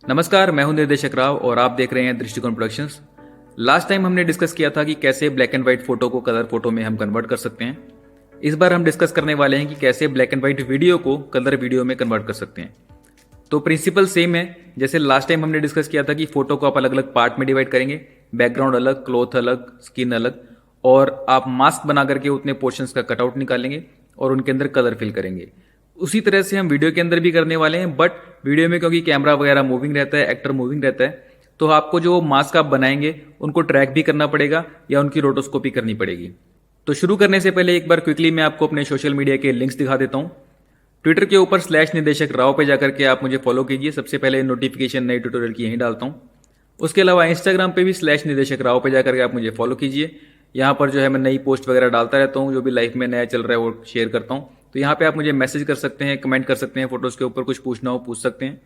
नमस्कार, मैं हूं निर्देशक राव और आप देख रहे हैं दृष्टिकोण प्रोडक्शंस। लास्ट टाइम हमने डिस्कस किया था कि कैसे ब्लैक एंड व्हाइट फोटो को कलर फोटो में हम कन्वर्ट कर सकते हैं। इस बार हम डिस्कस करने वाले हैं कि कैसे ब्लैक एंड व्हाइट वीडियो को कलर वीडियो में कन्वर्ट कर सकते हैं। तो प्रिंसिपल सेम है जैसे लास्ट टाइम हमने डिस्कस किया था कि फोटो को आप अलग अलग पार्ट में डिवाइड करेंगे, बैकग्राउंड अलग, क्लॉथ अलग, स्किन अलग, और आप मास्क बना करके उतने पोर्शंस का कटआउट निकालेंगे और उनके अंदर कलर फिल करेंगे। उसी तरह से हम वीडियो के अंदर भी करने वाले हैं, बट वीडियो में क्योंकि कैमरा वगैरह मूविंग रहता है, एक्टर मूविंग रहता है, तो आपको जो मास्क आप बनाएंगे उनको ट्रैक भी करना पड़ेगा या उनकी रोटोस्कोपी करनी पड़ेगी। तो शुरू करने से पहले एक बार क्विकली मैं आपको अपने सोशल मीडिया के लिंक्स दिखा देता हूँ। ट्विटर के ऊपर /निर्देशक राव पे जाकर के आप मुझे फॉलो कीजिए। सबसे पहले नोटिफिकेशन नए ट्यूटोरियल की यहीं डालता हूँ। उसके अलावा इंस्टाग्राम पे भी /निर्देशक राव पे जाकर के आप मुझे फॉलो कीजिए। यहाँ पर जो है मैं नई पोस्ट वगैरह डालता रहता हूँ, जो भी लाइफ में नया चल रहा है वो शेयर करता हूँ। तो यहाँ पे आप मुझे मैसेज कर सकते हैं, कमेंट कर सकते हैं, फोटोज़ के ऊपर कुछ पूछना हो पूछ सकते हैं।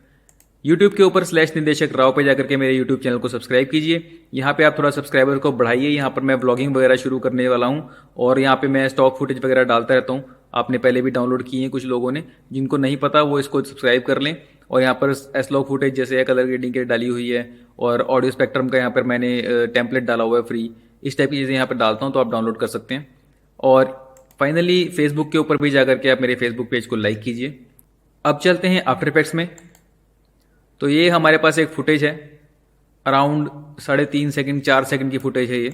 यूट्यूब के ऊपर /निर्देशक राव पे जाकर के मेरे यूट्यूब चैनल को सब्सक्राइब कीजिए। यहाँ पे आप थोड़ा सब्सक्राइबर को बढ़ाइए। यहाँ पर मैं व्लॉगिंग वगैरह शुरू करने वाला हूँ और यहाँ पे मैं स्टॉक फुटेज वगैरह डालता रहता हूँ। आपने पहले भी डाउनलोड किए हैं कुछ लोगों ने, जिनको नहीं पता वो इसको सब्सक्राइब कर लें। और यहाँ पर एसलॉग फुटेज जैसे कलर ग्रेडिंग के डाली हुई है और ऑडियो स्पेक्ट्रम का यहाँ पर मैंने टेम्पलेट डाला हुआ है फ्री। इस टाइप की चीज़ें यहाँ पर डालता हूँ, तो आप डाउनलोड कर सकते हैं। और फाइनली फेसबुक के ऊपर भी जाकर के आप मेरे फेसबुक पेज को लाइक कीजिए। अब चलते हैं आफ्टर इफेक्ट्स में। तो ये हमारे पास एक फुटेज है, अराउंड 3.5 सेकंड 4 सेकंड की फुटेज है। ये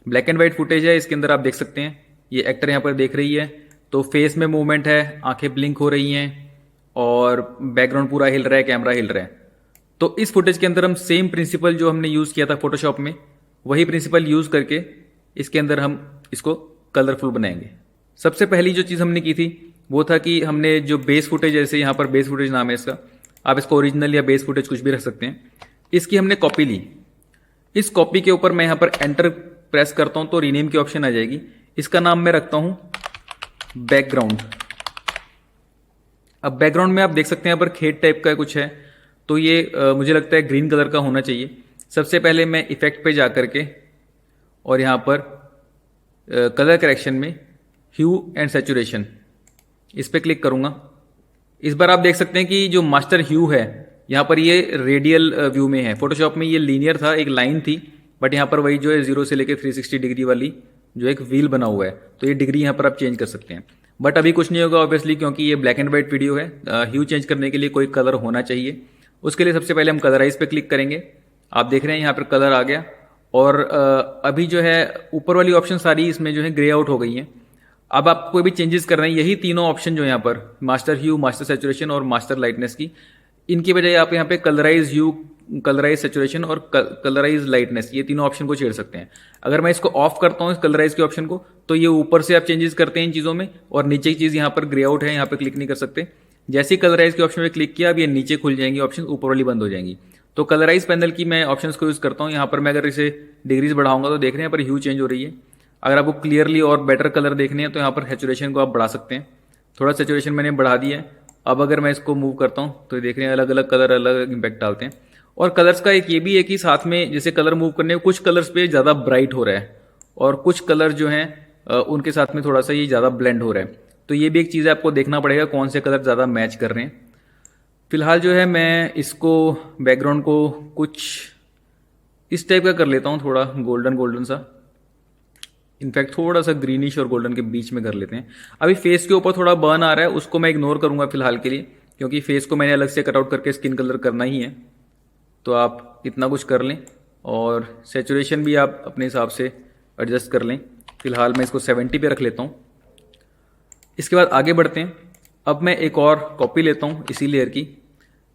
ब्लैक एंड वाइट फुटेज है। इसके अंदर आप देख सकते हैं ये एक्टर यहाँ पर देख रही है, तो फेस में मूवमेंट है, आंखें ब्लिंक हो रही हैं और बैकग्राउंड पूरा हिल रहा है, कैमरा हिल रहा है। तो इस फुटेज के अंदर हम सेम प्रिंसिपल जो हमने यूज़ किया था फोटोशॉप में, वही प्रिंसिपल यूज़ करके इसके अंदर हम इसको कलरफुल बनाएंगे। सबसे पहली जो चीज़ हमने की थी वो था कि हमने जो बेस फुटेज, जैसे यहाँ पर बेस फुटेज नाम है इसका, आप इसको ओरिजिनल या बेस फुटेज कुछ भी रख सकते हैं, इसकी हमने कॉपी ली। इस कॉपी के ऊपर मैं यहाँ पर एंटर प्रेस करता हूँ तो रीनेम की ऑप्शन आ जाएगी। इसका नाम मैं रखता हूँ बैकग्राउंड। अब बैकग्राउंड में आप देख सकते हैं यहाँ पर खेत टाइप का कुछ है, तो ये मुझे लगता है ग्रीन कलर का होना चाहिए। सबसे पहले मैं इफेक्ट पे जा करके और यहाँ पर कलर करेक्शन में ह्यू एंड सैचुरेशन, इस पर क्लिक करूँगा। इस बार आप देख सकते हैं कि जो मास्टर ह्यू है यहाँ पर ये रेडियल व्यू में है। फोटोशॉप में ये लीनियर था, एक लाइन थी, बट यहाँ पर वही जो है 0 से लेकर 360 डिग्री वाली जो एक व्हील बना हुआ है, तो ये डिग्री यहाँ पर आप चेंज कर सकते हैं। बट अभी कुछ नहीं होगा ऑब्वियसली, क्योंकि ये ब्लैक एंड वाइट वीडियो है। ह्यू चेंज करने के लिए कोई कलर होना चाहिए। उसके लिए सबसे पहले हम कलराइज पे क्लिक करेंगे। आप देख रहे हैं यहाँ पर कलर आ गया और अभी जो है ऊपर वाली ऑप्शन सारी इसमें जो है ग्रे आउट हो गई हैं। अब आपको कोई भी चेंजेस कर रहे हैं, यही तीनों ऑप्शन जो यहाँ पर मास्टर ह्यू, मास्टर सैचुरेशन और मास्टर लाइटनेस की, इनकी बजाय आप यहाँ पे कलराइज ह्यू, कलराइज सैचुरेशन और कलराइज लाइटनेस, ये तीनों ऑप्शन को छेड़ सकते हैं। अगर मैं इसको ऑफ करता हूँ इस कलराइज के ऑप्शन को, तो ये ऊपर से आप चेंजेस करते हैं इन चीज़ों में, और नीचे की चीज़ यहाँ पर ग्रे आउट है, यहाँ पर क्लिक नहीं कर सकते। जैसे ही कलराइज के ऑप्शन पर क्लिक किया, अब ये नीचे खुल जाएंगी ऑप्शन, ऊपर वाली बंद हो जाएंगी। तो कलराइज पैनल की मैं ऑप्शंस को यूज़ करता हूँ। यहाँ पर मैं अगर इसे डिग्रीज बढ़ाऊंगा तो देख रहे हैं यहाँ पर ह्यू चेंज हो रही है। अगर आपको क्लियरली और बेटर कलर देखने हैं तो यहाँ पर सैचुरेशन को आप बढ़ा सकते हैं। थोड़ा सैचुरेशन मैंने बढ़ा दिया है। अब अगर मैं इसको मूव करता हूँ तो देख रहे हैं अलग अलग कलर अलग अलग इम्पैक्ट डालते हैं। और कलर्स का एक ये भी है कि साथ में जैसे कलर मूव करने में कुछ कलर्स पे ज़्यादा ब्राइट हो रहा है और कुछ कलर जो हैं उनके साथ में थोड़ा सा ये ज़्यादा ब्लेंड हो रहा है। तो ये भी एक चीज़ आपको देखना पड़ेगा कौन से कलर ज़्यादा मैच कर रहे हैं। फिलहाल जो है मैं इसको बैकग्राउंड को कुछ इस टाइप का कर लेता हूँ, थोड़ा गोल्डन गोल्डन सा, इनफैक्ट थोड़ा सा ग्रीनिश और गोल्डन के बीच में कर लेते हैं। अभी फेस के ऊपर थोड़ा बर्न आ रहा है, उसको मैं इग्नोर करूंगा फिलहाल के लिए, क्योंकि फेस को मैंने अलग से कटआउट करके स्किन कलर करना ही है। तो आप इतना कुछ कर लें और सैचुरेशन भी आप अपने हिसाब से एडजस्ट कर लें। फिलहाल मैं इसको 70 पे रख लेता हूँ। इसके बाद आगे बढ़ते हैं। अब मैं एक और कॉपी लेता हूँ इसी लेयर की।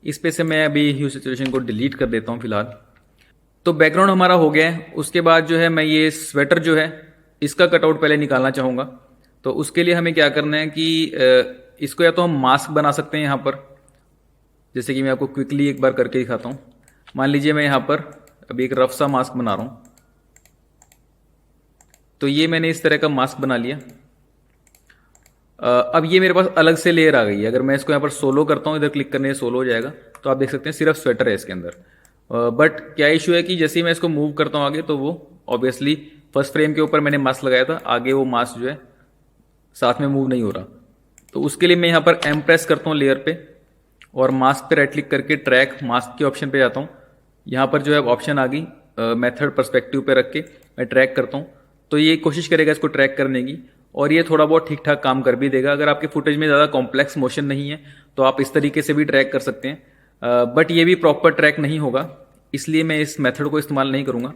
इस पे से मैं अभी ह्यू सैचुरेशन को डिलीट कर देता हूँ फिलहाल। तो बैकग्राउंड हमारा हो गया है। उसके बाद जो है मैं ये स्वेटर जो है इसका कटआउट पहले निकालना चाहूँगा। तो उसके लिए हमें क्या करना है कि इसको या तो हम मास्क बना सकते हैं यहाँ पर, जैसे कि मैं आपको क्विकली एक बार करके दिखाता हूँ। मान लीजिए मैं यहाँ पर अभी एक रफ सा मास्क बना रहा हूँ। तो ये मैंने इस तरह का मास्क बना लिया। अब ये मेरे पास अलग से लेयर आ गई है। अगर मैं इसको यहाँ पर सोलो करता हूँ, इधर क्लिक करने से सोलो हो जाएगा, तो आप देख सकते हैं सिर्फ स्वेटर है इसके अंदर। बट क्या इशू है कि जैसे ही मैं इसको मूव करता हूँ आगे, तो वो ऑब्वियसली फर्स्ट फ्रेम के ऊपर मैंने मास्क लगाया था, आगे वो मास्क जो है साथ में मूव नहीं हो रहा। तो उसके लिए मैं यहाँ पर एम प्रेस करता हूँ लेयर पे और मास्क पे राइट क्लिक करके ट्रैक मास्क के ऑप्शन पे जाता हूँ। यहाँ पर जो है ऑप्शन आ गई मेथड पर्सपेक्टिव पे रख के मैं ट्रैक करता हूँ, तो ये कोशिश करेगा इसको ट्रैक करने की और ये थोड़ा बहुत ठीक ठाक काम कर भी देगा। अगर आपके फुटेज में ज़्यादा कॉम्प्लेक्स मोशन नहीं है तो आप इस तरीके से भी ट्रैक कर सकते हैं, बट ये भी प्रॉपर ट्रैक नहीं होगा, इसलिए मैं इस मेथड को इस्तेमाल नहीं करूँगा।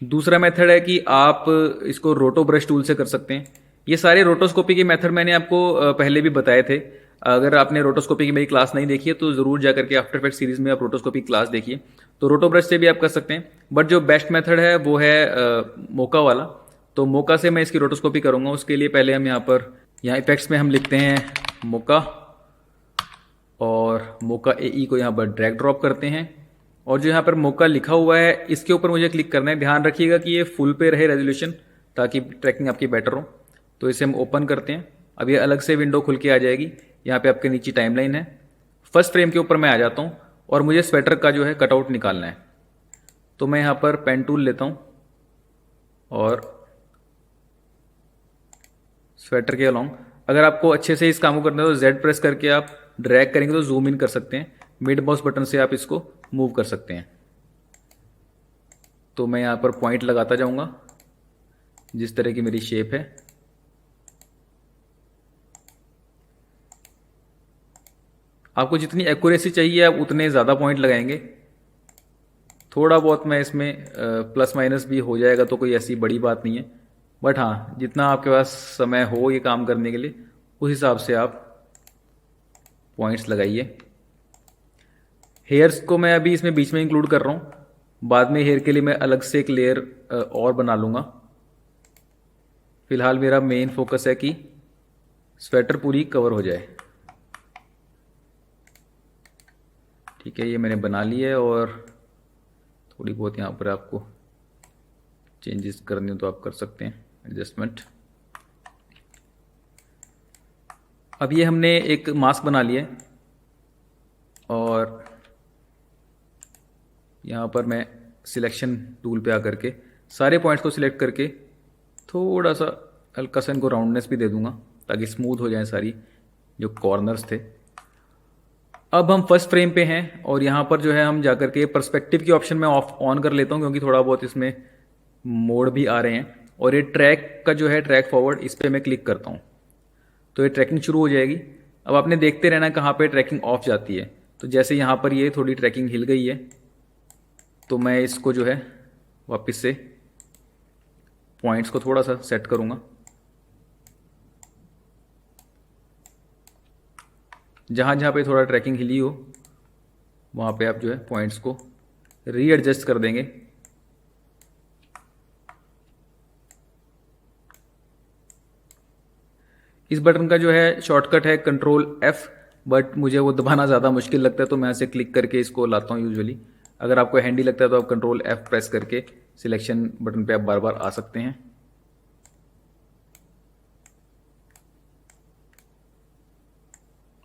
दूसरा मेथड है कि आप इसको रोटो ब्रश टूल से कर सकते हैं। ये सारे रोटोस्कोपी के मेथड मैंने आपको पहले भी बताए थे। अगर आपने रोटोस्कोपी की मेरी क्लास नहीं देखी है तो ज़रूर जा करके आफ्टर इफेक्ट सीरीज में आप रोटोस्कोपी क्लास देखिए। तो रोटो ब्रश से भी आप कर सकते हैं, बट जो बेस्ट मेथड है वो है मोका वाला। तो मोका से मैं इसकी रोटोस्कोपी करूँगा। उसके लिए पहले हम यहाँ इफेक्ट्स में हम लिखते हैं मोका और मोका AE को यहाँ पर ड्रैग ड्रॉप करते हैं और जो यहाँ पर मोका लिखा हुआ है इसके ऊपर मुझे क्लिक करना है। ध्यान रखिएगा कि ये फुल पे रहे रेजोल्यूशन, ताकि ट्रैकिंग आपकी बेटर हो। तो इसे हम ओपन करते हैं। अब ये अलग से विंडो खुल के आ जाएगी। यहाँ पे आपके नीचे टाइमलाइन है। फर्स्ट फ्रेम के ऊपर मैं आ जाता हूँ और मुझे स्वेटर का जो है कटआउट निकालना है। तो मैं यहाँ पर पेन टूल लेता हूँ और स्वेटर के अलॉन्ग, अगर आपको अच्छे से इस काम को करना है तो Z प्रेस करके आप ड्रैग करेंगे तो जूम इन कर सकते हैं। मिड माउस बटन से आप इसको मूव कर सकते हैं। तो मैं यहाँ पर पॉइंट लगाता जाऊँगा जिस तरह की मेरी शेप है। आपको जितनी एक्यूरेसी चाहिए आप उतने ज़्यादा पॉइंट लगाएंगे। थोड़ा बहुत मैं इसमें प्लस माइनस भी हो जाएगा तो कोई ऐसी बड़ी बात नहीं है, बट हाँ जितना आपके पास समय हो ये काम करने के लिए उस हिसाब से आप पॉइंट्स लगाइए। हेयर्स को मैं अभी इसमें बीच में इंक्लूड कर रहा हूँ, बाद में हेयर के लिए मैं अलग से एक लेयर और बना लूँगा। फिलहाल मेरा मेन फोकस है कि स्वेटर पूरी कवर हो जाए। ठीक है, ये मैंने बना लिया है और थोड़ी बहुत यहाँ पर आपको चेंजेस करने हो तो आप कर सकते हैं एडजस्टमेंट। अब ये हमने एक मास्क बना लिया है और यहाँ पर मैं सिलेक्शन टूल पे आकर के सारे पॉइंट्स को सिलेक्ट करके थोड़ा सा हल्का सा इनको राउंडनेस भी दे दूंगा ताकि स्मूथ हो जाए सारी जो कॉर्नर्स थे। अब हम फर्स्ट फ्रेम पे हैं और यहाँ पर जो है हम जाकर के पर्सपेक्टिव की ऑप्शन में ऑफ ऑन कर लेता हूँ क्योंकि थोड़ा बहुत इसमें मोड भी आ रहे हैं। और ये ट्रैक का जो है ट्रैक फॉरवर्ड, इस पर मैं क्लिक करता हूँ तो ये ट्रैकिंग शुरू हो जाएगी। अब आपने देखते रहना कहाँ पे ट्रैकिंग ऑफ जाती है। तो जैसे यहाँ पर ये थोड़ी ट्रैकिंग हिल गई है तो मैं इसको जो है वापस से पॉइंट्स को थोड़ा सा सेट करूँगा। जहाँ जहाँ पे थोड़ा ट्रैकिंग हिली हो वहाँ पे आप जो है पॉइंट्स को रीएडजस्ट कर देंगे। इस बटन का जो है शॉर्टकट है Ctrl+F, बट मुझे वो दबाना ज़्यादा मुश्किल लगता है तो मैं ऐसे क्लिक करके इसको लाता हूँ यूजुअली। अगर आपको हैंडी लगता है तो आप Ctrl+F प्रेस करके सिलेक्शन बटन पे आप बार बार आ सकते हैं।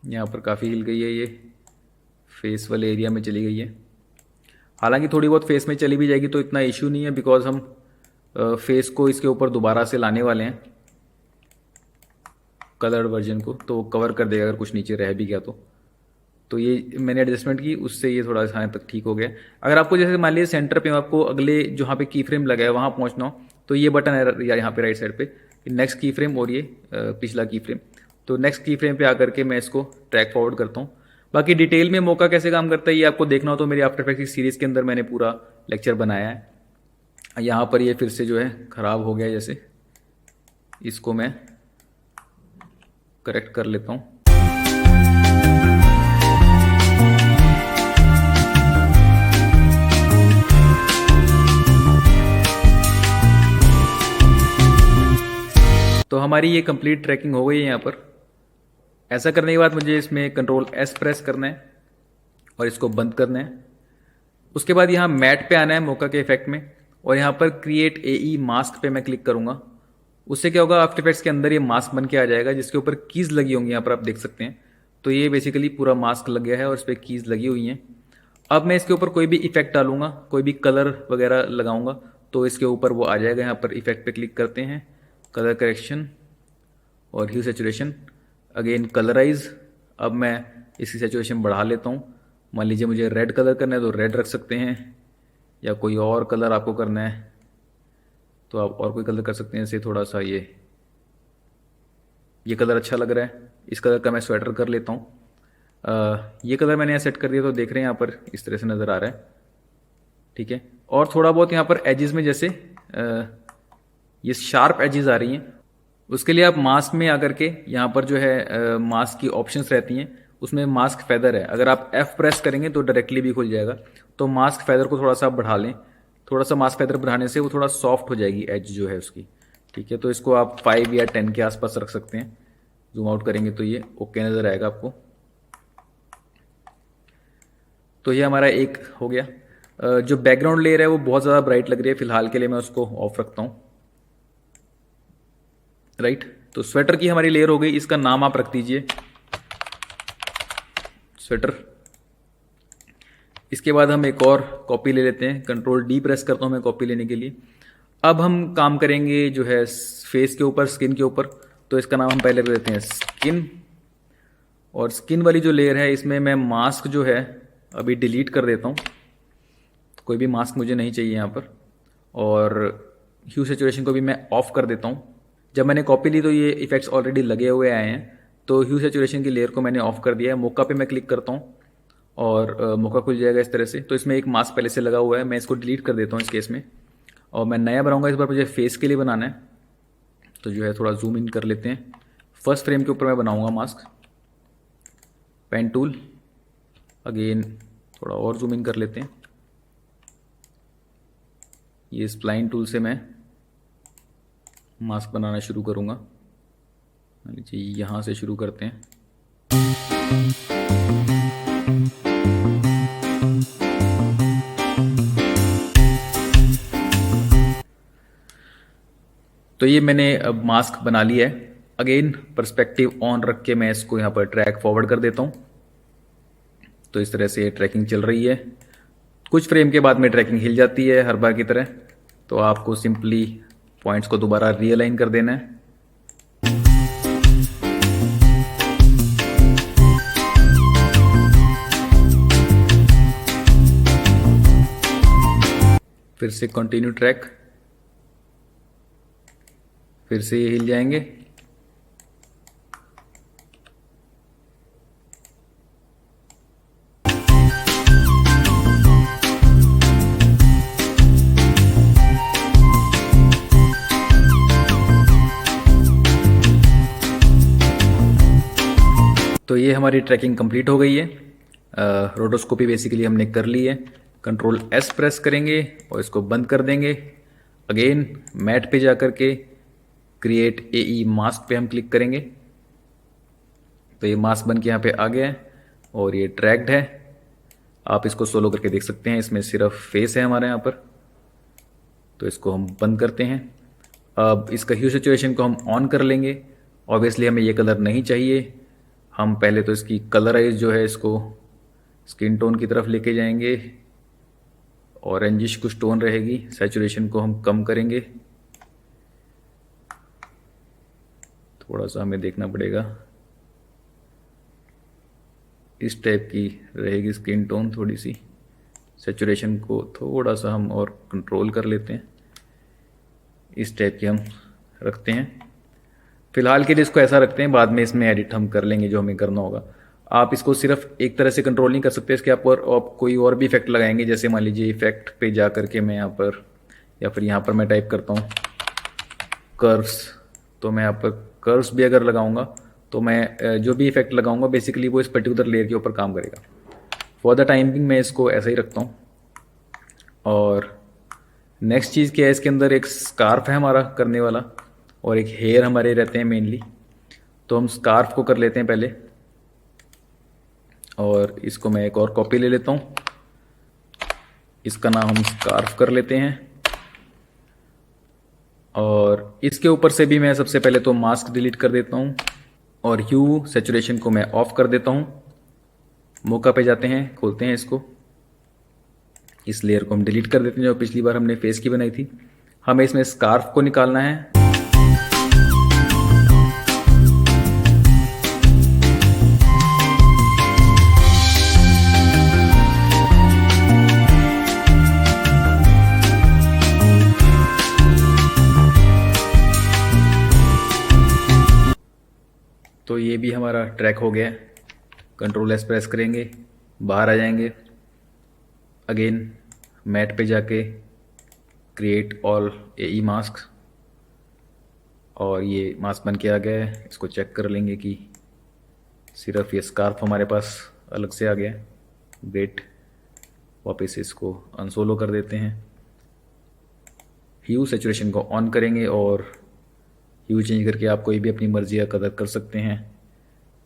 यहाँ पर काफ़ी हिल गई है, ये फेस वाले एरिया में चली गई है। हालांकि थोड़ी बहुत फेस में चली भी जाएगी तो इतना इशू नहीं है, बिकॉज हम फेस को इसके ऊपर दोबारा से लाने वाले हैं कलर्ड वर्जन को, तो वो कवर कर देगा अगर कुछ नीचे रह भी गया तो ये मैंने एडजस्टमेंट की, उससे ये थोड़ा सा तक ठीक हो गया। अगर आपको जैसे मान लीजिए सेंटर पे आपको अगले जहाँ पे की फ्रेम लगा है वहाँ पहुँचना हो तो ये बटन है यहाँ पे राइट साइड पे नेक्स्ट की फ्रेम और ये पिछला की फ्रेम। तो नेक्स्ट की फ्रेम पे आकर के मैं इसको ट्रैक फॉरवर्ड करता हूँ। बाकी डिटेल में मोका कैसे काम करता है ये आपको देखना हो तो मेरी आफ्टर इफेक्ट्स सीरीज़ के अंदर मैंने पूरा लेक्चर बनाया है। यहाँ पर ये फिर से जो है ख़राब हो गया, जैसे इसको मैं करेक्ट कर लेता हूँ। तो हमारी ये कंप्लीट ट्रैकिंग हो गई है यहाँ पर। ऐसा करने के बाद मुझे इसमें Ctrl+S प्रेस करना है और इसको बंद करना है। उसके बाद यहाँ मैट पे आना है मोका के इफेक्ट में और यहाँ पर क्रिएट AE मास्क पे मैं क्लिक करूँगा। उससे क्या होगा, आफ्टर इफेक्ट्स के अंदर ये मास्क बन के आ जाएगा जिसके ऊपर कीज़ लगी होंगी, यहाँ पर आप देख सकते हैं। तो ये बेसिकली पूरा मास्क लग गया है और इस पर कीज़ लगी हुई हैं। अब मैं इसके ऊपर कोई भी इफेक्ट डालूंगा, कोई भी कलर वगैरह लगाऊंगा तो इसके ऊपर वो आ जाएगा। यहाँ पर इफेक्ट पे क्लिक करते हैं, कलर करेक्शन और ह्यू सैचुरेशन, अगेन कलराइज। अब मैं इसकी सैचुरेशन बढ़ा लेता हूँ। मान लीजिए मुझे रेड कलर करना है तो रेड रख सकते हैं, या कोई और कलर आपको करना है तो आप और कोई कलर कर सकते हैं। जैसे थोड़ा सा ये कलर अच्छा लग रहा है, इस कलर का मैं स्वेटर कर लेता हूँ। ये कलर मैंने यहाँ सेट कर दिया तो देख रहे हैं यहाँ पर इस तरह से नज़र आ रहा है, ठीक है। और थोड़ा बहुत यहाँ पर एजेस में जैसे ये शार्प एजेस आ रही हैं, उसके लिए आप मास्क में आकर के यहाँ पर जो है मास्क की ऑप्शंस रहती हैं, उसमें मास्क फेदर है, अगर आप F प्रेस करेंगे तो डायरेक्टली भी खुल जाएगा। तो मास्क फेदर को थोड़ा सा आप बढ़ा लें, थोड़ा सा मास्क फेदर बढ़ाने से वो थोड़ा सॉफ्ट हो जाएगी एज जो है उसकी, ठीक है। तो इसको आप 5 या 10 के आसपास रख सकते हैं। जूम आउट करेंगे तो ये ओके नज़र आएगा आपको। तो ये हमारा एक हो गया। जो बैकग्राउंड लेयर है वो बहुत ज़्यादा ब्राइट लग रही है, फिलहाल के लिए मैं उसको ऑफ रखता हूँ, राइट। तो स्वेटर की हमारी लेयर हो गई, इसका नाम आप रख दीजिए स्वेटर। इसके बाद हम एक और कॉपी ले लेते हैं, Ctrl+D प्रेस करता हूँ मैं कॉपी लेने के लिए। अब हम काम करेंगे जो है फेस के ऊपर, स्किन के ऊपर। तो इसका नाम हम पहले रख देते हैं स्किन, और स्किन वाली जो लेयर है इसमें मैं मास्क जो है अभी डिलीट कर देता हूँ, कोई भी मास्क मुझे नहीं चाहिए यहाँ पर। और ह्यू सैचुरेशन को भी मैं ऑफ कर देता हूँ। जब मैंने कॉपी ली तो ये इफेक्ट्स ऑलरेडी लगे हुए आए हैं, तो ह्यू सैचुरेशन की लेयर को मैंने ऑफ कर दिया है। मोका पे मैं क्लिक करता हूँ और मोका खुल जाएगा इस तरह से। तो इसमें एक मास्क पहले से लगा हुआ है, मैं इसको डिलीट कर देता हूँ इस केस में, और मैं नया बनाऊंगा। इस बार मुझे फेस के लिए बनाना है, तो जो है थोड़ा जूम इन कर लेते हैं। फर्स्ट फ्रेम के ऊपर मैं बनाऊंगा मास्क। पेन टूल, अगेन थोड़ा और जूम इन कर लेते हैं। ये स्प्लाइन टूल से मैं मास्क बनाना शुरू करूंगा। मान लीजिए यहाँ से शुरू करते हैं। तो ये मैंने अब मास्क बना लिया है। अगेन पर्सपेक्टिव ऑन रख के मैं इसको यहाँ पर ट्रैक फॉरवर्ड कर देता हूँ। तो इस तरह से ट्रैकिंग चल रही है। कुछ फ्रेम के बाद में ट्रैकिंग हिल जाती है हर बार की तरह, तो आपको सिंपली पॉइंट्स को दोबारा रीअलाइन कर देना है। फिर से कंटिन्यू ट्रैक, फिर से ये हिल जाएंगे। तो ये हमारी ट्रैकिंग कंप्लीट हो गई है। रोटोस्कोपी बेसिकली हमने कर ली है। Ctrl+S प्रेस करेंगे और इसको बंद कर देंगे। अगेन मैट पे जाकर के क्रिएट AE मास्क पे हम क्लिक करेंगे, तो ये मास्क बन के यहाँ पे आ गया है और ये ट्रैक्ड है। आप इसको सोलो करके देख सकते हैं, इसमें सिर्फ फेस है हमारे यहाँ पर। तो इसको हम बंद करते हैं। अब इसका ह्यू सिचुएशन को हम ऑन कर लेंगे। ऑब्वियसली हमें ये कलर नहीं चाहिए, हम पहले तो इसकी कलराइज जो है इसको स्किन टोन की तरफ लेके जाएंगे। ऑरेंजिश कुछ टोन रहेगी, सैचुरेशन को हम कम करेंगे, थोड़ा सा हमें देखना पड़ेगा। इस टाइप की रहेगी स्किन टोन, थोड़ी सी सैचुरेशन को थोड़ा सा हम और कंट्रोल कर लेते हैं। इस टाइप की हम रखते हैं। फिलहाल के लिए इसको ऐसा रखते हैं, बाद में इसमें एडिट हम कर लेंगे जो हमें करना होगा। आप इसको सिर्फ एक तरह से कंट्रोल नहीं कर सकते, इसके आप कोई और भी इफेक्ट लगाएंगे। जैसे मान लीजिए इफेक्ट पे जा करके मैं यहाँ पर, या फिर यहाँ पर मैं टाइप करता हूँ कर्व्स, तो मैं यहाँ पर कर्व्स भी अगर लगाऊंगा तो मैं जो भी इफेक्ट लगाऊंगा बेसिकली वो इस पर्टिकुलर लेयर के ऊपर काम करेगा। फॉर द टाइमिंग मैं इसको ऐसा ही रखता हूँ। और नेक्स्ट चीज़ क्या है, इसके अंदर एक स्कार्फ है हमारा करने वाला, और एक हेयर हमारे रहते हैं मेनली। तो हम स्कार्फ को कर लेते हैं पहले, और इसको मैं एक और कॉपी ले लेता हूँ। इसका नाम हम स्कार्फ कर लेते हैं। और इसके ऊपर से भी मैं सबसे पहले तो मास्क डिलीट कर देता हूँ, और ह्यू सैचुरेशन को मैं ऑफ कर देता हूँ। मोका पे जाते हैं, खोलते हैं इसको, इस लेयर को हम डिलीट कर देते हैं जो पिछली बार हमने फेस की बनाई थी। हमें इसमें स्कार्फ को निकालना है। हमारा ट्रैक हो गया है। कंट्रोल एस प्रेस करेंगे, बाहर आ जाएंगे, अगेन मैट पे जाके क्रिएट ऑल एई मास्क, और ये मास्क बन के आ गया है। इसको चेक कर लेंगे कि सिर्फ ये स्कार्फ हमारे पास अलग से आ गया है। ग्रेट, वापस इसको अनसोलो कर देते हैं। ह्यू सैचुरेशन को ऑन करेंगे और ह्यू चेंज करके आप कोई भी अपनी मर्जी का कलर कर सकते हैं।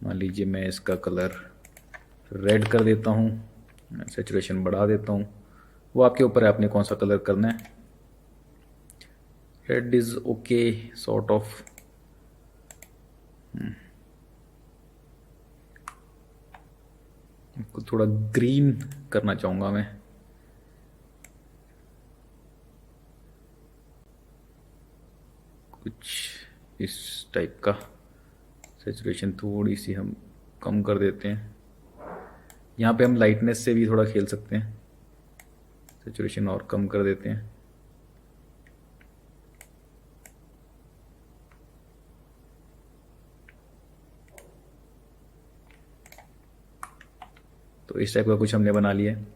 मान लीजिए मैं इसका कलर रेड कर देता हूँ, सैचुरेशन बढ़ा देता हूँ, वो आपके ऊपर है आपने कौन सा कलर करना है। Red is okay sort of. थोड़ा ग्रीन करना चाहूँगा मैं, कुछ इस टाइप का। सैचुरेशन थोड़ी सी हम कम कर देते हैं। यहाँ पे हम लाइटनेस से भी थोड़ा खेल सकते हैं, सैचुरेशन और कम कर देते हैं। तो इस टाइप का कुछ हमने बना लिया है।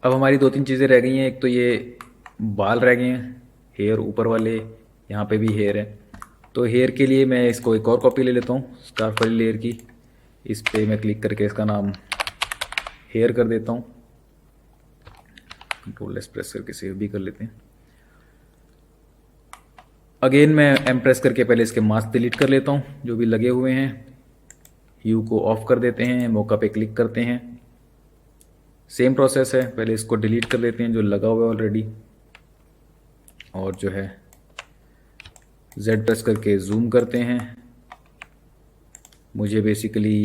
अब हमारी दो तीन चीज़ें रह गई हैं। एक तो ये बाल रह गए हैं, हेयर ऊपर वाले, यहाँ पे भी हेयर है। तो हेयर के लिए मैं इसको एक और कॉपी ले लेता हूँ स्कार्फ वाली लेयर की। इस पे मैं क्लिक करके इसका नाम हेयर कर देता हूँ। कंट्रोल एस प्रेस करके सेव भी कर लेते हैं। अगेन मैं एम प्रेस करके पहले इसके मास्क डिलीट कर लेता हूँ जो भी लगे हुए हैं। ह्यू को ऑफ कर देते हैं, मौका पे क्लिक करते हैं। सेम प्रोसेस है, पहले इसको डिलीट कर लेते हैं जो लगा हुआ है ऑलरेडी, और जो है Z प्रेस करके जूम करते हैं। मुझे बेसिकली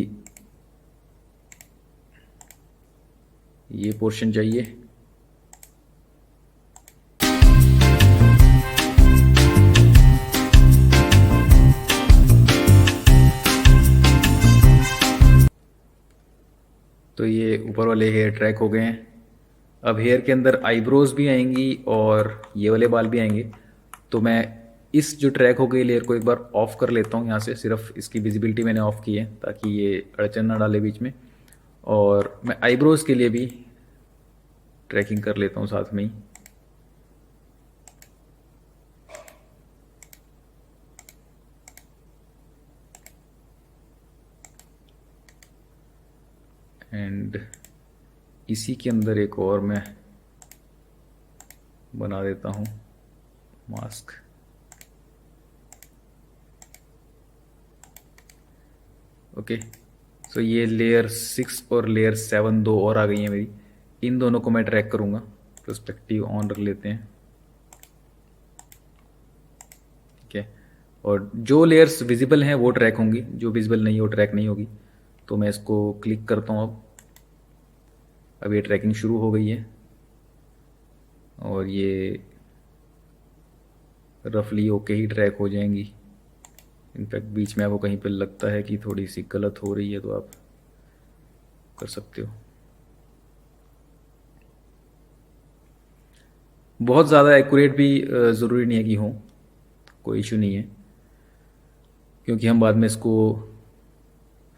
ये पोर्शन चाहिए। तो ये ऊपर वाले हेयर ट्रैक हो गए हैं। अब हेयर के अंदर आईब्रोज भी आएंगी और ये वाले बाल भी आएंगे। तो मैं इस जो ट्रैक हो गई लेयर को एक बार ऑफ कर लेता हूँ यहाँ से। सिर्फ इसकी विजिबिलिटी मैंने ऑफ की है ताकि ये अड़चन ना डाले बीच में। और मैं आईब्रोज के लिए भी ट्रैकिंग कर लेता हूँ साथ में ही। एंड इसी के अंदर एक और मैं बना देता हूँ मास्क। ओके, सो ये लेयर 6 और लेयर 7 दो और आ गई हैं मेरी। इन दोनों को मैं ट्रैक करूँगा। पर्सपेक्टिव ऑन रख लेते हैं, ठीक है। और जो लेयर्स विजिबल हैं वो ट्रैक होंगी, जो विजिबल नहीं है वो ट्रैक नहीं होगी। तो मैं इसको क्लिक करता हूँ। अब ये ट्रैकिंग शुरू हो गई है और ये रफली ओके ही ट्रैक हो जाएंगी। इनफैक्ट बीच में आपको कहीं पे लगता है कि थोड़ी सी गलत हो रही है तो आप कर सकते हो। बहुत ज़्यादा एक्यूरेट भी ज़रूरी नहीं है कि हो, कोई इशू नहीं है, क्योंकि हम बाद में इसको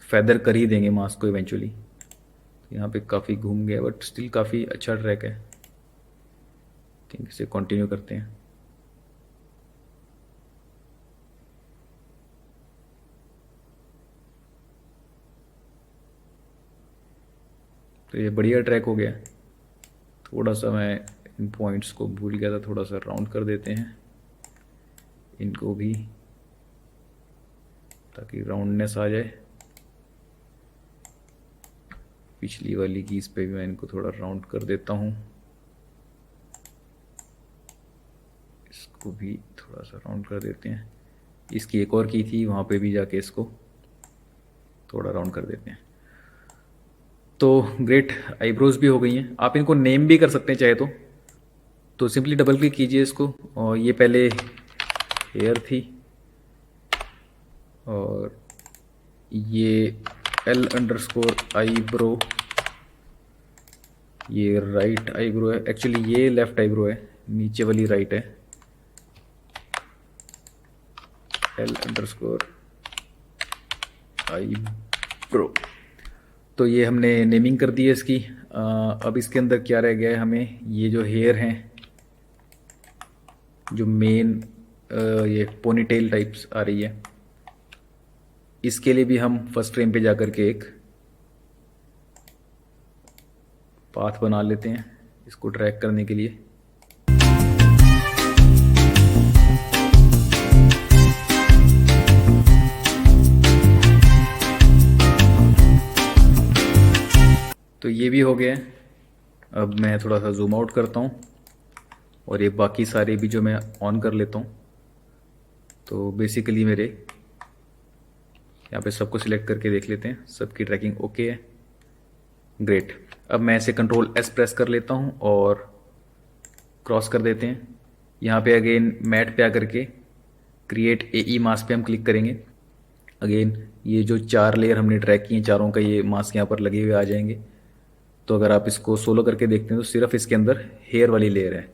फेदर कर ही देंगे मास्क को इवेंचुअली। यहाँ पे काफ़ी घूम गया बट स्टिल काफ़ी अच्छा ट्रैक है। थिंक इसे कंटिन्यू करते हैं। तो ये बढ़िया ट्रैक हो गया। थोड़ा सा मैं इन पॉइंट्स को भूल गया था, थोड़ा सा राउंड कर देते हैं इनको भी ताकि राउंडनेस आ जाए। पिछली वाली की इस पे भी मैं इनको थोड़ा राउंड कर देता हूँ। इसको भी थोड़ा सा राउंड कर देते हैं। इसकी एक और की थी, वहाँ पे भी जाके इसको थोड़ा राउंड कर देते हैं। तो ग्रेट, आईब्रोज भी हो गई हैं। आप इनको नेम भी कर सकते हैं चाहे तो सिंपली डबल क्लिक कीजिए इसको। और ये पहले हेयर थी और ये L_ आईब्रो, ये राइट आईब्रो है। एक्चुअली ये लेफ्ट आईब्रो है, नीचे वाली राइट है। L_i_pro। तो ये हमने नेमिंग कर दी है इसकी। अब इसके अंदर क्या रह गया है, हमें ये जो हेयर हैं, जो मेन ये पोनीटेल टाइप्स आ रही है, इसके लिए भी हम फर्स्ट फ्रेम पे जाकर के एक पाथ बना लेते हैं इसको ट्रैक करने के लिए। तो ये भी हो गया है। अब मैं थोड़ा सा जूम आउट करता हूँ और ये बाकी सारे भी जो मैं ऑन कर लेता हूँ। तो बेसिकली मेरे यहाँ पे सबको सिलेक्ट करके देख लेते हैं, सबकी ट्रैकिंग ओके है, ग्रेट। अब मैं इसे कंट्रोल एस प्रेस कर लेता हूँ और क्रॉस कर देते हैं। यहाँ पे अगेन मैट पे आकर के क्रिएट एई मास्क पे हम क्लिक करेंगे। अगेन ये जो 4 लेयर हमने ट्रैक की हैं, चारों का ये मास्क यहाँ पर लगे हुए आ जाएंगे। तो अगर आप इसको सोलो करके देखते हैं तो सिर्फ इसके अंदर हेयर वाली लेयर है।